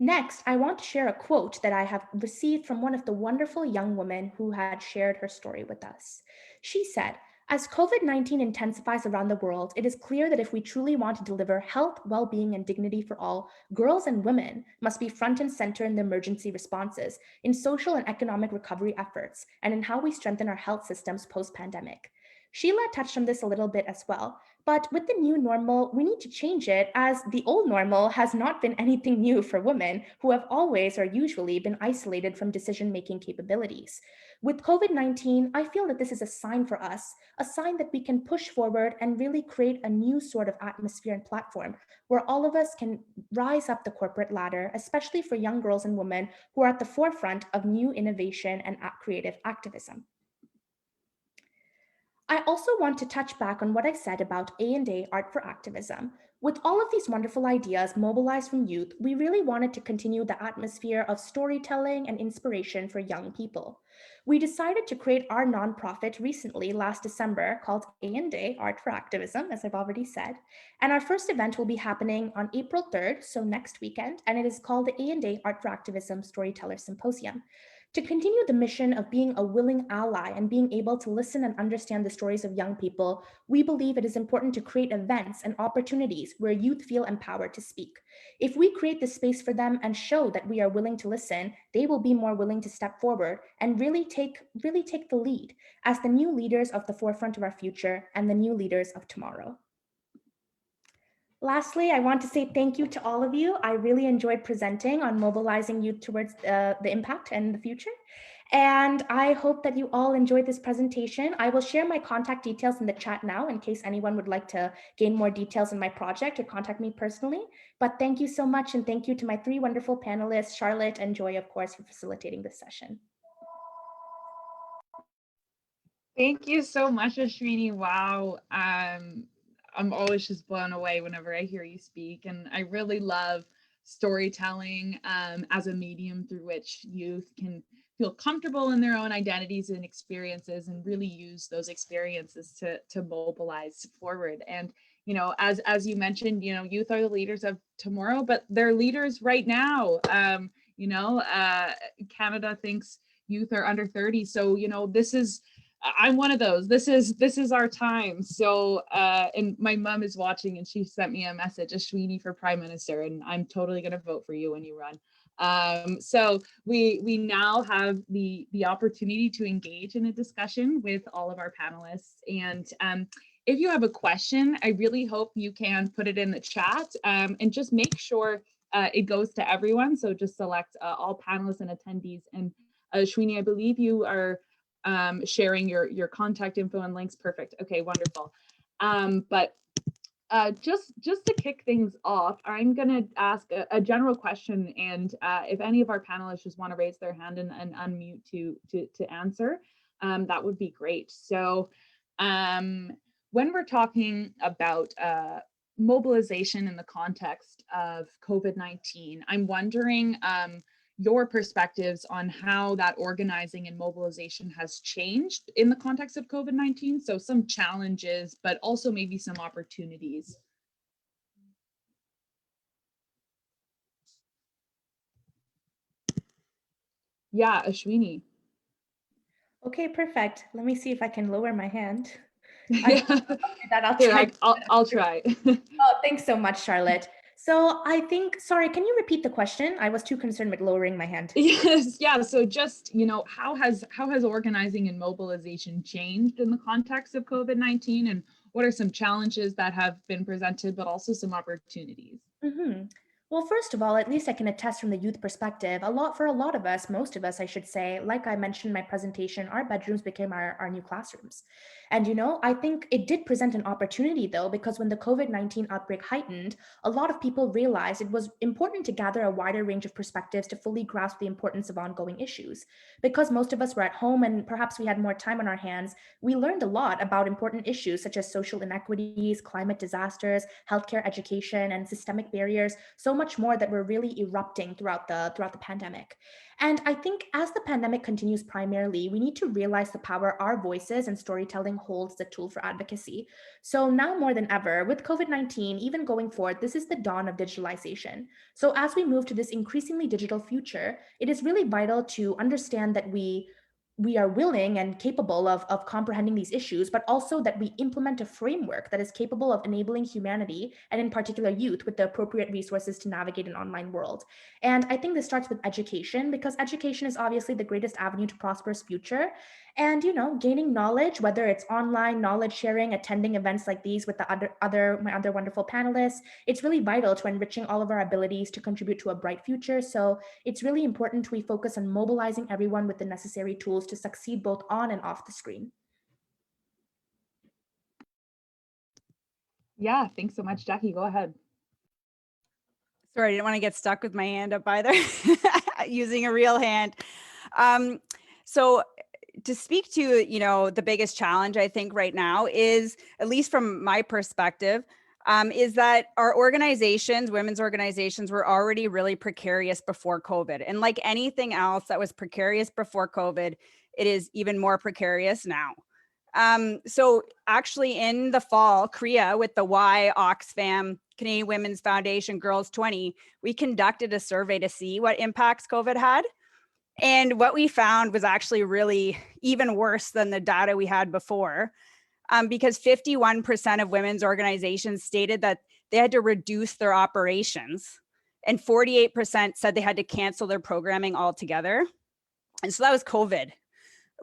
Next, I want to share a quote that I have received from one of the wonderful young women who had shared her story with us. She said, "As COVID-19 intensifies around the world, it is clear that if we truly want to deliver health, well-being, and dignity for all, girls and women must be front and center in the emergency responses, in social and economic recovery efforts, and in how we strengthen our health systems post-pandemic." Sheila touched on this a little bit as well, but with the new normal, we need to change it, as the old normal has not been anything new for women who have always or usually been isolated from decision-making capabilities. With COVID-19, I feel that this is a sign for us, a sign that we can push forward and really create a new sort of atmosphere and platform where all of us can rise up the corporate ladder, especially for young girls and women who are at the forefront of new innovation and creative activism. I also want to touch back on what I said about A&A Art for Activism. With all of these wonderful ideas mobilized from youth, we really wanted to continue the atmosphere of storytelling and inspiration for young people. We decided to create our nonprofit recently, last December, called A&A Art for Activism, as I've already said. And our first event will be happening on April 3rd, so next weekend, and it is called the A&A Art for Activism Storyteller Symposium. To continue the mission of being a willing ally and being able to listen and understand the stories of young people, we believe it is important to create events and opportunities where youth feel empowered to speak. If we create the space for them and show that we are willing to listen, they will be more willing to step forward and really take the lead as the new leaders of the forefront of our future and the new leaders of tomorrow. Lastly, I want to say thank you to all of you. I really enjoyed presenting on mobilizing youth towards the impact and the future. And I hope that you all enjoyed this presentation. I will share my contact details in the chat now in case anyone would like to gain more details on my project or contact me personally. But thank you so much. And thank you to my three wonderful panelists, Charlotte and Joy, of course, for facilitating this session. Thank you so much, Ashwini. Wow. I'm always just blown away whenever I hear you speak. And I really love storytelling as a medium through which youth can feel comfortable in their own identities and experiences and really use those experiences to mobilize forward. And, you know, as you mentioned, you know, youth are the leaders of tomorrow, but they're leaders right now. Canada thinks youth are under 30. So, you know, I'm one of those. This is our time. So, and my mom is watching and she sent me a message, Ashwini for Prime Minister, and I'm totally going to vote for you when you run. So we now have the opportunity to engage in a discussion with all of our panelists. And if you have a question, I really hope you can put it in the chat and just make sure it goes to everyone. So just select all panelists and attendees. And Ashwini, I believe you are sharing your contact info and links. Perfect. Okay, wonderful. Just to kick things off, I'm going to ask a general question, and if any of our panelists just want to raise their hand and unmute to answer, that would be great. So when we're talking about mobilization in the context of COVID-19, I'm wondering, your perspectives on how that organizing and mobilization has changed in the context of COVID-19. So some challenges, but also maybe some opportunities. Yeah, Ashwini. Okay, perfect. Let me see if I can lower my hand. Yeah. I'll Here, try. I'll try. Oh, thanks so much, Charlotte. So I think, sorry, can you repeat the question? I was too concerned with lowering my hand. Yes, yeah. So just, how has organizing and mobilization changed in the context of COVID-19, and what are some challenges that have been presented, but also some opportunities? Mm-hmm. Well, first of all, at least I can attest from the youth perspective, for a lot of us, most of us, I should say, like I mentioned in my presentation, our bedrooms became our new classrooms. And, I think it did present an opportunity though, because when the COVID-19 outbreak heightened, a lot of people realized it was important to gather a wider range of perspectives to fully grasp the importance of ongoing issues. Because most of us were at home and perhaps we had more time on our hands, we learned a lot about important issues such as social inequities, climate disasters, healthcare, education, and systemic barriers, so much more that were really erupting throughout the pandemic. And I think as the pandemic continues primarily, we need to realize the power our voices and storytelling holds as a tool for advocacy. So now more than ever, with COVID-19, even going forward, this is the dawn of digitalization. So as we move to this increasingly digital future, it is really vital to understand that we are willing and capable of comprehending these issues, but also that we implement a framework that is capable of enabling humanity, and in particular youth, with the appropriate resources to navigate an online world. And I think this starts with education, because education is obviously the greatest avenue to prosperous future. And, gaining knowledge, whether it's online knowledge sharing, attending events like these with my other wonderful panelists, it's really vital to enriching all of our abilities to contribute to a bright future. So it's really important we focus on mobilizing everyone with the necessary tools to succeed both on and off the screen. Yeah, thanks so much, Jackie. Go ahead. Sorry, I didn't want to get stuck with my hand up either, using a real hand. So to speak to, the biggest challenge I think right now is, at least from my perspective, is that our organizations, women's organizations, were already really precarious before COVID. And like anything else that was precarious before COVID, it is even more precarious now. So actually in the fall, CREA with the Y, Oxfam, Canadian Women's Foundation, Girls 20, we conducted a survey to see what impacts COVID had. And what we found was actually really even worse than the data we had before, because 51% of women's organizations stated that they had to reduce their operations, and 48% said they had to cancel their programming altogether. And so that was COVID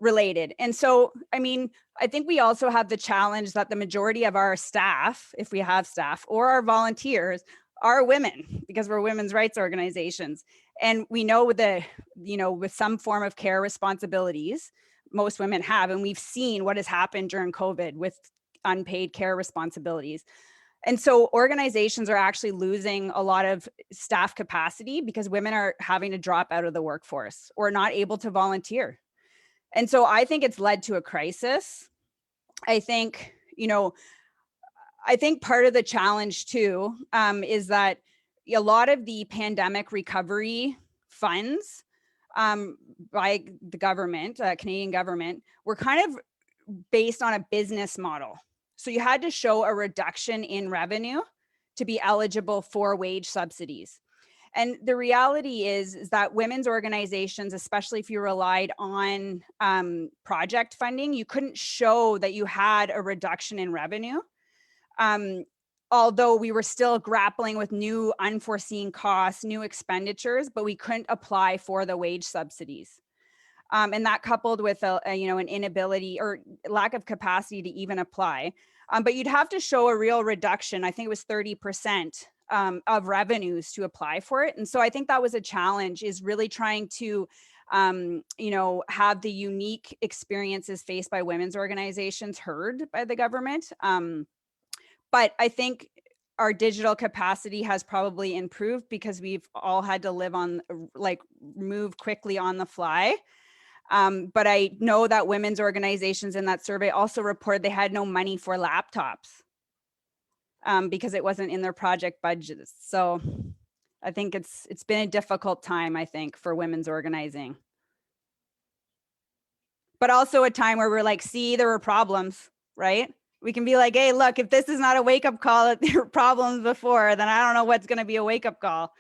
related. And so, I think we also have the challenge that the majority of our staff, if we have staff, or our volunteers are women, because we're women's rights organizations. And we know with some form of care responsibilities, most women have, and we've seen what has happened during COVID with unpaid care responsibilities. And so organizations are actually losing a lot of staff capacity because women are having to drop out of the workforce or not able to volunteer. And so I think it's led to a crisis. I think part of the challenge too is that a lot of the pandemic recovery funds by the government, Canadian government, were kind of based on a business model. So you had to show a reduction in revenue to be eligible for wage subsidies. And the reality is that women's organizations, especially if you relied on project funding, you couldn't show that you had a reduction in revenue. Although we were still grappling with new unforeseen costs, new expenditures, but we couldn't apply for the wage subsidies. And that coupled with an inability or lack of capacity to even apply. But you'd have to show a real reduction. I think it was 30% of revenues to apply for it. And so I think that was a challenge, is really trying to, have the unique experiences faced by women's organizations heard by the government. But I think our digital capacity has probably improved because we've all had to move quickly on the fly. But I know that women's organizations in that survey also reported they had no money for laptops because it wasn't in their project budgets. So I think it's been a difficult time, I think, for women's organizing. But also a time where we're like, see, there were problems, right? We can be like, hey, look, if this is not a wake-up call, there were problems before, then I don't know what's going to be a wake-up call.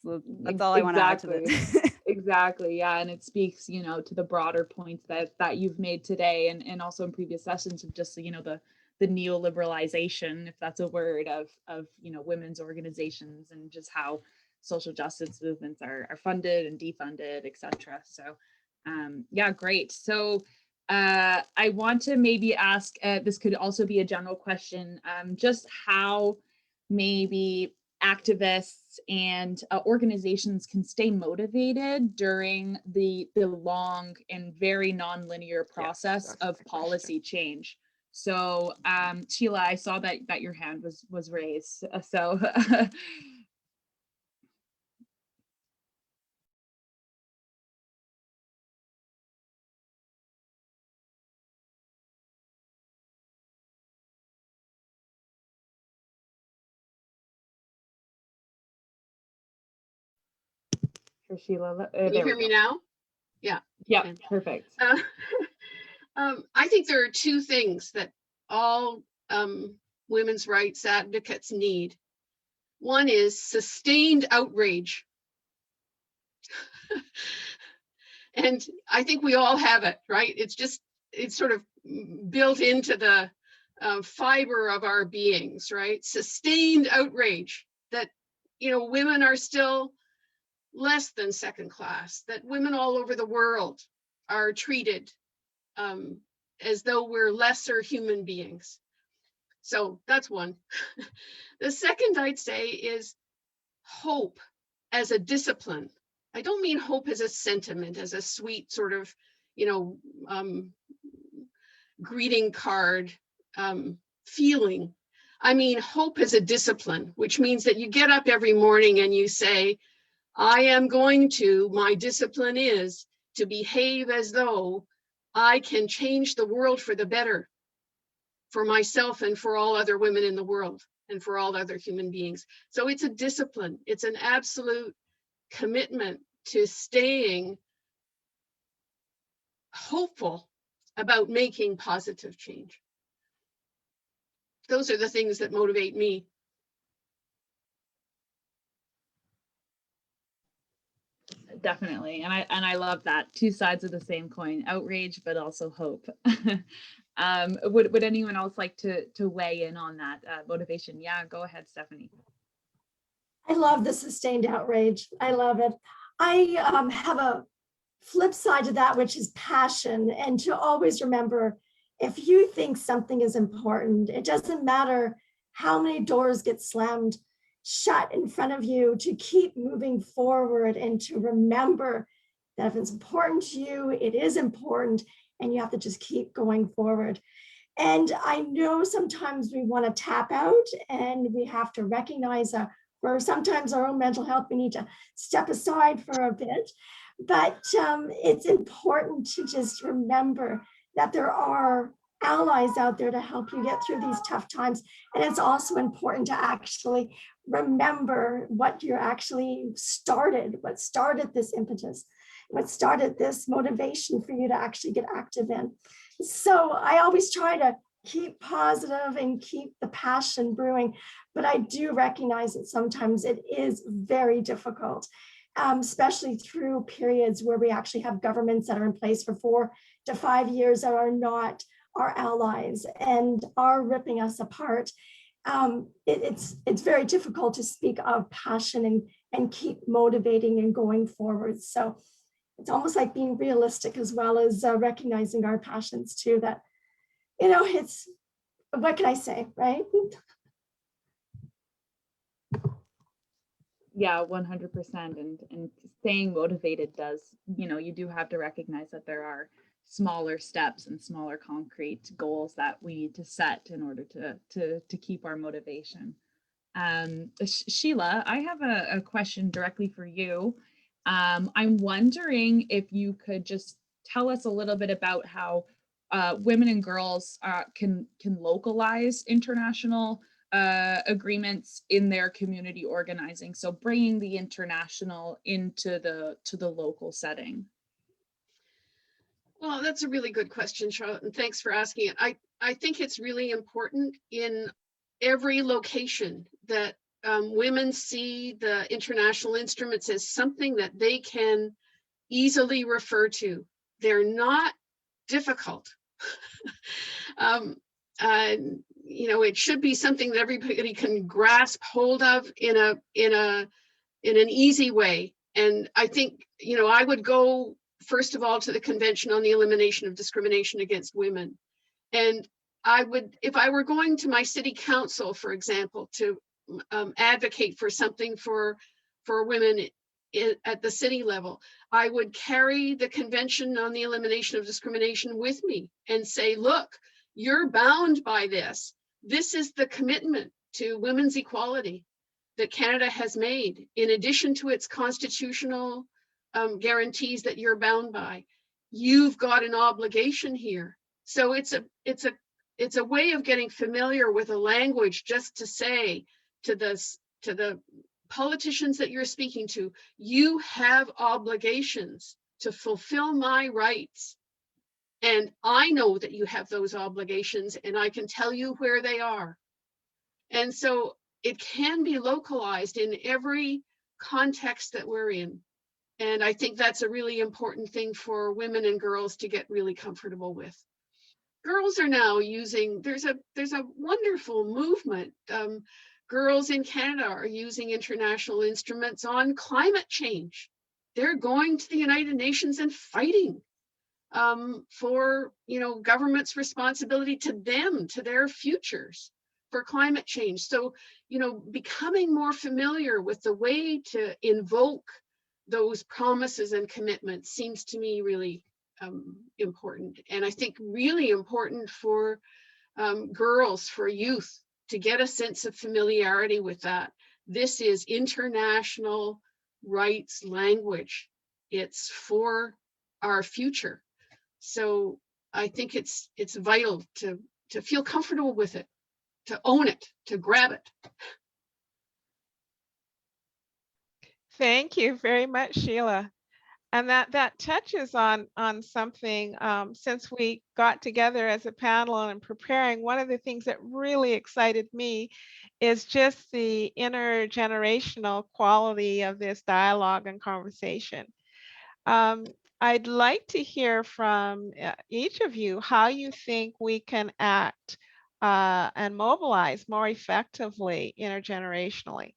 So that's all I want to add to this. Exactly. Yeah. And it speaks, to the broader points that you've made today and also in previous sessions of just, the neoliberalization, if that's a word, of women's organizations and just how social justice movements are funded and defunded, etc. So yeah, great. So I want to maybe ask, this could also be a general question, just how maybe activists and organizations can stay motivated during the long and very non-linear process of policy change. So Sheila, I saw that your hand was raised. So for Sheila. Can you hear me now? Yeah. Yeah, Okay. perfect. I think there are two things that all women's rights advocates need. One is sustained outrage. And I think we all have it, right? It's sort of built into the fiber of our beings, right? Sustained outrage that, women are still less than second class, that women all over the world are treated as though we're lesser human beings. So that's one. The second I'd say is hope as a discipline. I don't mean hope as a sentiment, as a sweet sort of, greeting card feeling. I mean hope as a discipline, which means that you get up every morning and you say, my discipline is to behave as though I can change the world for the better, for myself and for all other women in the world and for all other human beings. So it's a discipline. It's an absolute commitment to staying hopeful about making positive change. Those are the things that motivate me. Definitely. And I love that. Two sides of the same coin, outrage, but also hope. Would anyone else like to weigh in on that motivation? Yeah, go ahead, Stephanie. I love the sustained outrage. I love it. I have a flip side to that, which is passion, and to always remember, if you think something is important, it doesn't matter how many doors get slammed shut in front of you, to keep moving forward and to remember that if it's important to you, it is important, and you have to just keep going forward. And I know sometimes we want to tap out and we have to recognize for sometimes our own mental health, we need to step aside for a bit. But it's important to just remember that there are allies out there to help you get through these tough times. And it's also important to actually remember what you actually started, what started this impetus, what started this motivation for you to actually get active in. So I always try to keep positive and keep the passion brewing, but I do recognize that sometimes it is very difficult. Especially through periods where we actually have governments that are in place for 4 to 5 years that are not our allies and are ripping us apart. It's very difficult to speak of passion and keep motivating and going forward. So it's almost like being realistic as well as recognizing our passions too, that, it's, what can I say, right? Yeah, 100%. And staying motivated does, you do have to recognize that there are smaller steps and smaller concrete goals that we need to set in order to keep our motivation. Sheila, I have a question directly for you. I'm wondering if you could just tell us a little bit about how women and girls can localize international agreements in their community organizing. So bringing the international into the local setting. Well, that's a really good question, Charlotte, and thanks for asking it. I think it's really important in every location that women see the international instruments as something that they can easily refer to. They're not difficult. You know, it should be something that everybody can grasp hold of in an easy way. And I think, you know, I would go first of all to the Convention on the Elimination of Discrimination Against Women. And I would, if I were going to my city council, for example, to advocate for something for women at the city level, I would carry the Convention on the Elimination of Discrimination with me and say, look, you're bound by this. This is the commitment to women's equality that Canada has made, in addition to its constitutional guarantees that you're bound by. You've got an obligation here. So it's a way of getting familiar with a language, just to say to the politicians that you're speaking to, you have obligations to fulfill my rights. And I know that you have those obligations, and I can tell you where they are. And so it can be localized in every context that we're in. And I think that's a really important thing for women and girls to get really comfortable with. Girls are now using, there's a wonderful movement. Girls in Canada are using international instruments on climate change. They're going to the United Nations and fighting for, you know, government's responsibility to them, to their futures for climate change. So, you know, becoming more familiar with the way to invoke those promises and commitments seems to me really important. And I think really important for girls, for youth, to get a sense of familiarity with that. This is international rights language. It's for our future. So I think it's vital to feel comfortable with it, to own it, to grab it. Thank you very much, Sheila. And that touches on something, since we got together as a panel and preparing, one of the things that really excited me is just the intergenerational quality of this dialogue and conversation. I'd like to hear from each of you how you think we can act and mobilize more effectively intergenerationally.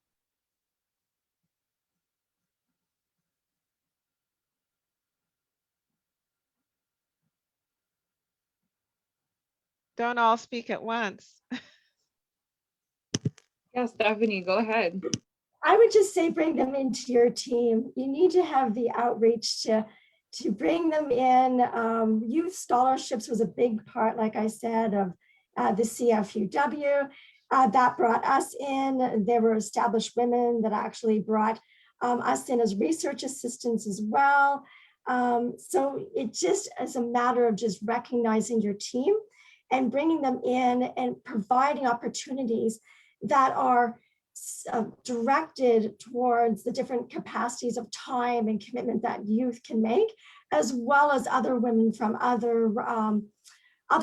Don't all speak at once. Yeah, Stephanie, go ahead. I would just say bring them into your team. You need to have the outreach to bring them in. Youth scholarships was a big part, like I said, of the CFUW. That brought us in. There were established women that actually brought us in as research assistants as well. So it just is a matter of just recognizing your team and bringing them in and providing opportunities that are directed towards the different capacities of time and commitment that youth can make, as well as other women from other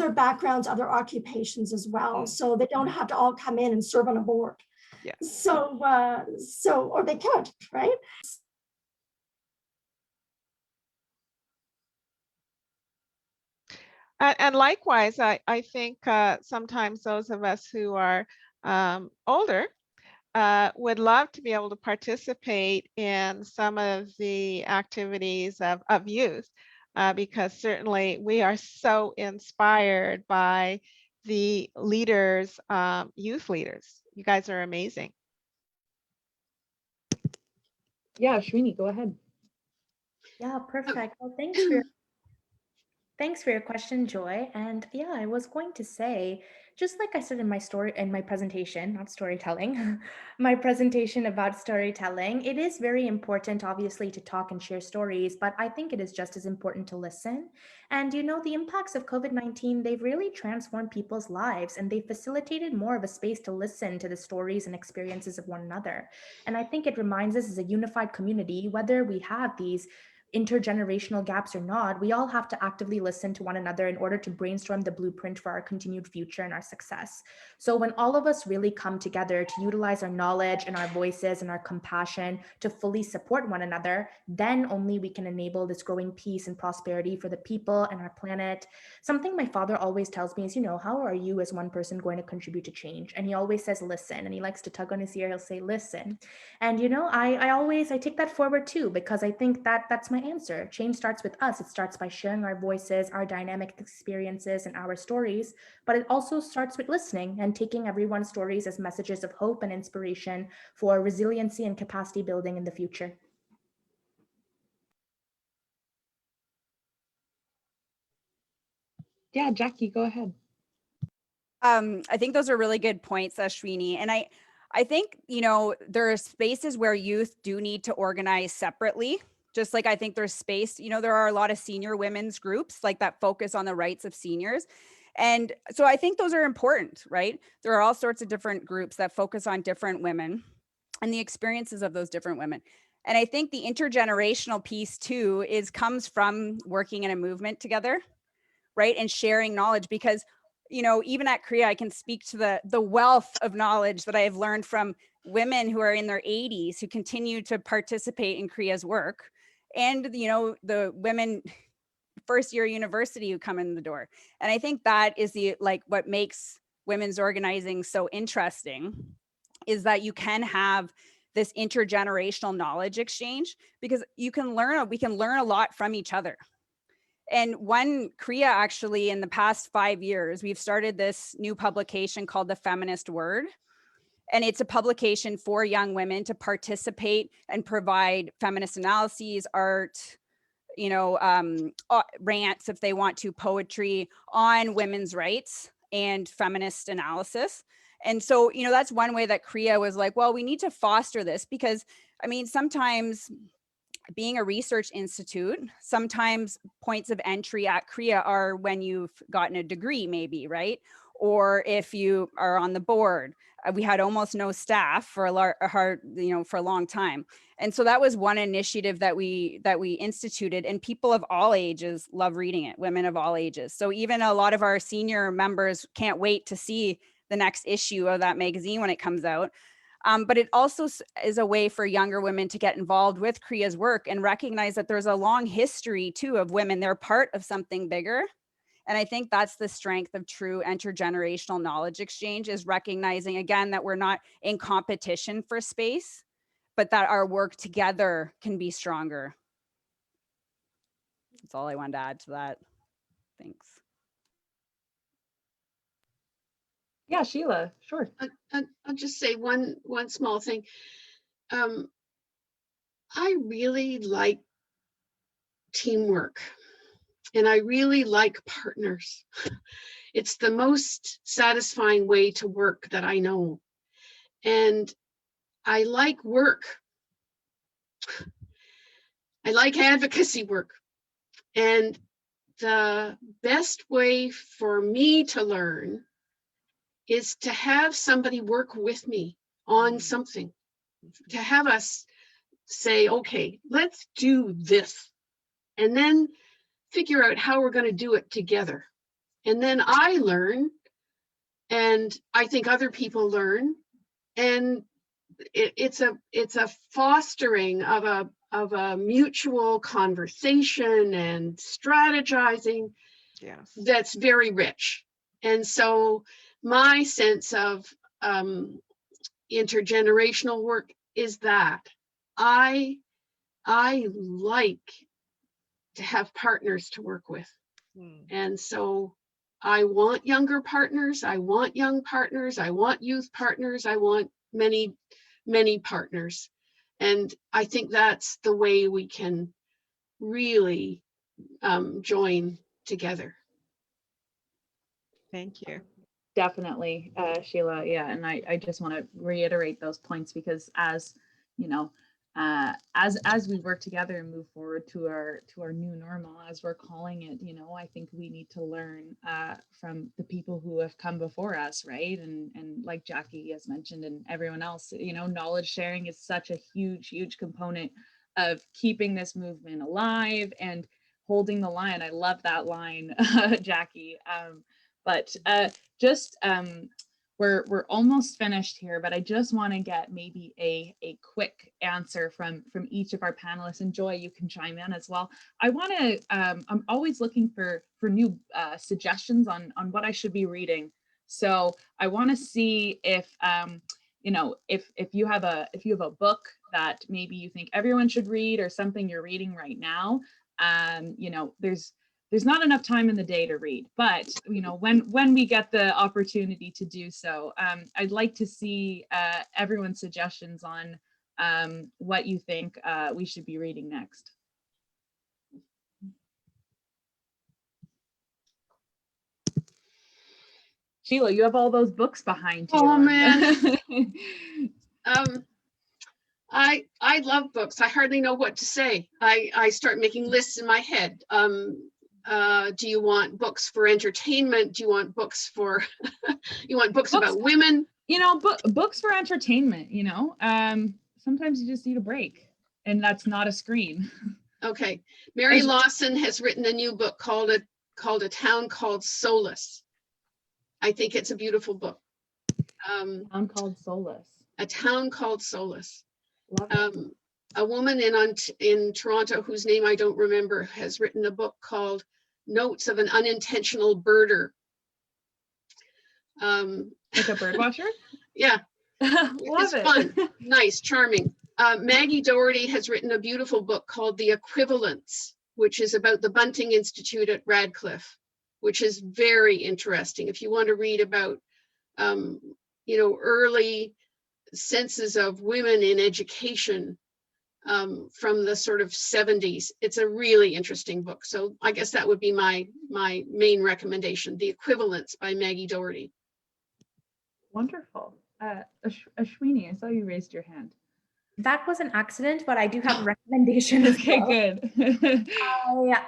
backgrounds, other occupations as well. So they don't have to all come in and serve on a board. Yeah. So or they could, right? And likewise, I think sometimes those of us who are older would love to be able to participate in some of the activities of youth, because certainly we are so inspired by the leaders, youth leaders. You guys are amazing. Yeah, Ashwini, go ahead. Yeah, perfect. Well, thanks for Thanks for your question, Joy. And yeah, I was going to say, just like I said in my presentation, not storytelling, my presentation about storytelling, it is very important, obviously, to talk and share stories, but I think it is just as important to listen. And you know, the impacts of COVID-19, they've really transformed people's lives and they facilitated more of a space to listen to the stories and experiences of one another. And I think it reminds us as a unified community, whether we have these intergenerational gaps or not, we all have to actively listen to one another in order to brainstorm the blueprint for our continued future and our success. So when all of us really come together to utilize our knowledge and our voices and our compassion to fully support one another, then only we can enable this growing peace and prosperity for the people and our planet. Something my father always tells me is, you know, how are you as one person going to contribute to change? And he always says, listen, and he likes to tug on his ear, he'll say, listen. And you know, I take that forward too, because I think that that's my answer. Change starts with us. It starts by sharing our voices, our dynamic experiences, and our stories. But it also starts with listening and taking everyone's stories as messages of hope and inspiration for resiliency and capacity building in the future. Yeah, Jackie, go ahead. I think those are really good points, Ashwini. And I think, you know, there are spaces where youth do need to organize separately. Just like I think there's space, you know, there are a lot of senior women's groups like that focus on the rights of seniors. And so I think those are important, right? There are all sorts of different groups that focus on different women and the experiences of those different women. And I think the intergenerational piece too comes from working in a movement together, right? And sharing knowledge, because, you know, even at CREA, I can speak to the wealth of knowledge that I have learned from women who are in their 80s who continue to participate in CREA's work, and, you know, the women first year university who come in the door. And I think that is what makes women's organizing so interesting, is that you can have this intergenerational knowledge exchange, because we can learn a lot from each other. And one CREA, actually, in the past 5 years, we've started this new publication called The Feminist Word. And it's a publication for young women to participate and provide feminist analyses, art, you know, rants if they want to, poetry on women's rights and feminist analysis. And so, you know, that's one way that CREA was like, well, we need to foster this, because, I mean, sometimes being a research institute, sometimes points of entry at CREA are when you've gotten a degree, maybe, right? Or if you are on the board. We had almost no staff for a long time. And so that was one initiative that we instituted, and people of all ages love reading it, women of all ages. So even a lot of our senior members can't wait to see the next issue of that magazine when it comes out. But it also is a way for younger women to get involved with CREA's work and recognize that there's a long history too of women. They're part of something bigger. And I think that's the strength of true intergenerational knowledge exchange, is recognizing, again, that we're not in competition for space, but that our work together can be stronger. That's all I wanted to add to that. Thanks. Yeah, Sheila, sure. I'll just say one small thing. I really like teamwork, and I really like partners. It's the most satisfying way to work that I know. And I like work. I like advocacy work. And the best way for me to learn is to have somebody work with me on something, to have us say, okay, let's do this, and then figure out how we're going to do it together. And then I learn, and I think other people learn, and it's a fostering of a mutual conversation and strategizing. Yes. That's very rich. And so my sense of intergenerational work is that I like to have partners to work with. And so I want younger partners, I want young partners, I want youth partners, I want many partners. And I think that's the way we can really join together. Thank you. Definitely, Sheila. Yeah, and I just want to reiterate those points because as you know, as we work together and move forward to our new normal, as we're calling it, you know, I think we need to learn from the people who have come before us, right? And like Jackie has mentioned, and everyone else, you know, knowledge sharing is such a huge component of keeping this movement alive and holding the line. I love that line, Jackie. But we're almost finished here, but I just want to get maybe a quick answer from each of our panelists. And Joy, you can chime in as well. I want to I'm always looking for new suggestions on what I should be reading. So I want to see if you know, if you have a book that maybe you think everyone should read, or something you're reading right now. You know, there's not enough time in the day to read, but you know, when we get the opportunity to do so, I'd like to see everyone's suggestions on what you think we should be reading next. Sheila, you have all those books behind you. Oh man. I love books. I hardly know what to say. I start making lists in my head. Do you want books for entertainment? Do you want books for, you want books about women? You know, books for entertainment, you know, sometimes you just need a break, and that's not a screen. Okay. Mary Lawson has written a new book called A Town Called Solace. I think it's a beautiful book. Town Called Solace. A Town Called Solace. Love it. A woman in Toronto, whose name I don't remember, has written a book called Notes of an Unintentional Birder. Like a bird watcher? Yeah. Love it. Fun, nice, charming. Maggie Doherty has written a beautiful book called The Equivalents, which is about the Bunting Institute at Radcliffe, which is very interesting. If you want to read about, you know, early senses of women in education from the sort of 70s, it's a really interesting book. So I guess that would be my main recommendation, The Equivalents by Maggie Doherty. Wonderful. Ashwini, I saw you raised your hand. That was an accident, but I do have a recommendation as well. Okay, good.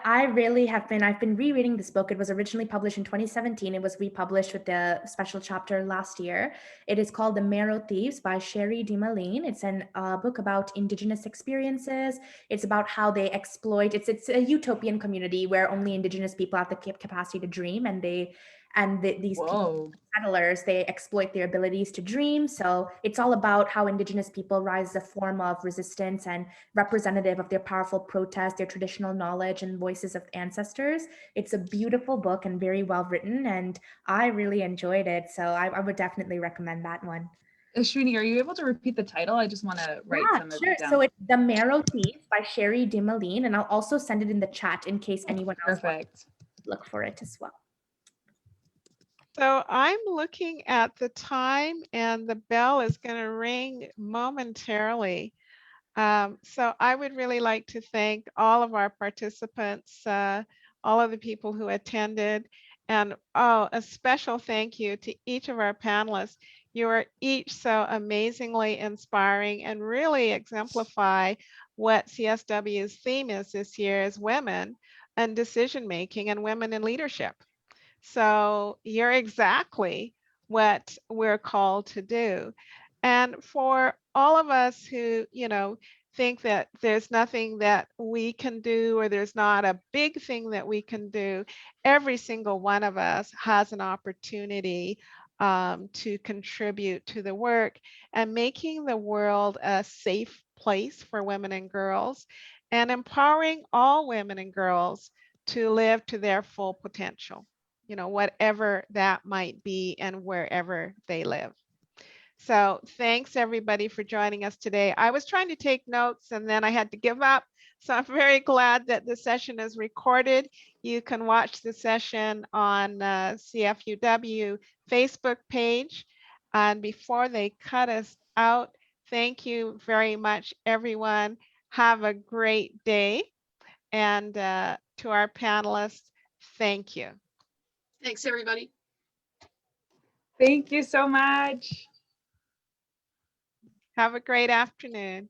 I've been rereading this book. It was originally published in 2017. It was republished with the special chapter last year. It is called The Marrow Thieves by Dimaleen. It's a book about Indigenous experiences. It's about how they exploit, it's a utopian community where only Indigenous people have the capacity to dream, and these people, settlers, they exploit their abilities to dream. So it's all about how Indigenous people rise as a form of resistance and representative of their powerful protest, their traditional knowledge and voices of ancestors. It's a beautiful book and very well written, and I really enjoyed it. So I would definitely recommend that one. Ashwini, are you able to repeat the title? I just want to write some of it down. So it's The Marrow Thieves by Dimaleen, and I'll also send it in the chat in case anyone else wants to look for it as well. So I'm looking at the time, and the bell is going to ring momentarily. So I would really like to thank all of our participants, all of the people who attended, and a special thank you to each of our panelists. You are each so amazingly inspiring and really exemplify what CSW's theme is this year, is women and decision making and women in leadership. So you're exactly what we're called to do. And for all of us who, you know, think that there's nothing that we can do, or there's not a big thing that we can do, every single one of us has an opportunity to contribute to the work and making the world a safe place for women and girls, and empowering all women and girls to live to their full potential, you know, whatever that might be and wherever they live. So thanks everybody for joining us today. I was trying to take notes and then I had to give up. So I'm very glad that the session is recorded. You can watch the session on CFUW Facebook page. And before they cut us out, thank you very much, everyone. Have a great day. And to our panelists, Thank you. Thanks, everybody. Thank you so much. Have a great afternoon.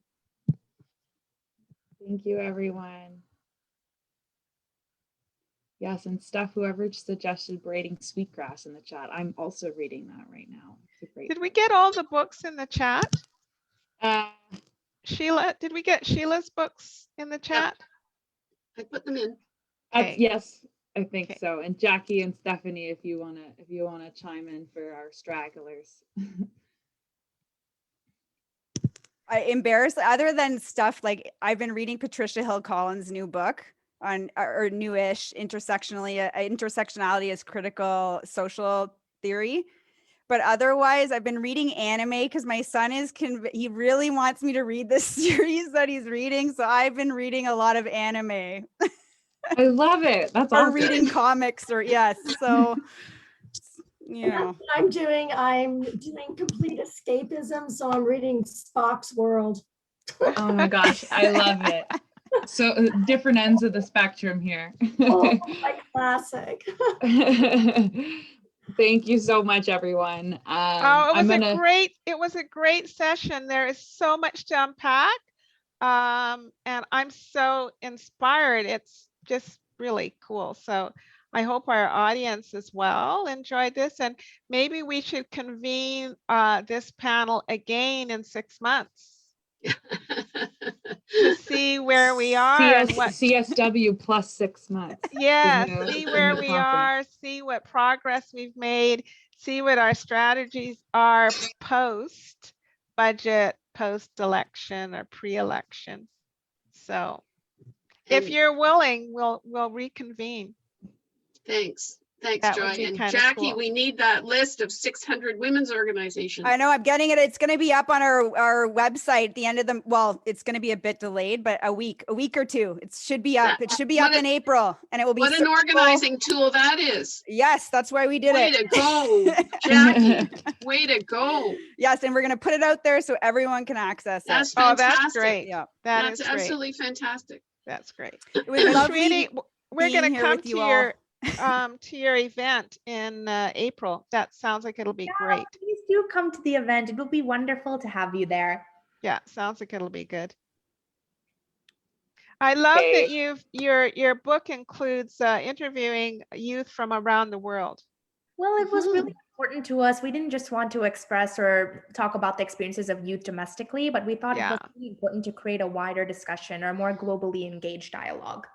Thank you, everyone. Yes, and Steph, whoever suggested braiding sweetgrass in the chat, I'm also reading that right now. It's a great Did we book. get all the books in the chat? Uh, Sheila, did we get Sheila's books in the chat? I put them in. Okay. yes, I think Okay. so. And Jackie and Stephanie, if you wanna chime in for our stragglers. I embarrassed, other than stuff like I've been reading Patricia Hill Collins' new book on, or newish, intersectionality as critical social theory. But otherwise, I've been reading anime because my son he really wants me to read this series that he's reading. So I've been reading a lot of anime. I love it. That's Or awesome. reading comics, or yes. So, you And that's know. what I'm doing. I'm doing complete escapism, so I'm reading Spock's World. Oh my gosh, I love it. So different ends of the spectrum here. Oh, my classic. Thank you so much, everyone. Oh, it was a great session. There is so much to unpack. And I'm so inspired. It's just really cool. So I hope our audience as well enjoyed this, and maybe we should convene this panel again in 6 months to see where we are and what CSW plus 6 months. yeah, The new- see the where new we conference. are, see what progress we've made, see what our strategies are post budget, post election or pre-election. So if And you're willing, we'll reconvene. thanks. Thanks, That Joy. would be And kinda Jackie, cool. we need that list of 600 women's organizations. I know I'm getting it. It's going to be up on our website at the end of the, well, it's going to be a bit delayed, but a week or two. It should be up. It should be up in April, and it will be. What an organizing tool that is. Yes, that's why we did Way it. to go, Jackie. Way to go. Yes, and we're going to put it out there so everyone can access That's it. Oh, fantastic. that's great. Yeah, That's That's absolutely fantastic. That's great. it was lovely. Ashwini, we're being going to here come with to you all. your to your event in April. That sounds like it'll be great. Please do come to the event. It will be wonderful to have you there. Yeah, sounds like it'll be good. I love that your book includes interviewing youth from around the world. Well, it was really important to us. We didn't just want to express or talk about the experiences of youth domestically, but we thought it was really important to create a wider discussion or more globally engaged dialogue.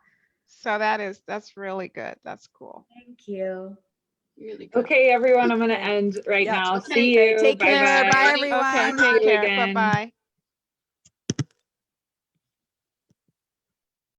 So that's really good. That's cool. Thank you. Really good. Okay, everyone, I'm going to end right now. Okay. See you. Take care. Bye, Bye. everyone. Okay, See take you care. again. Bye-bye.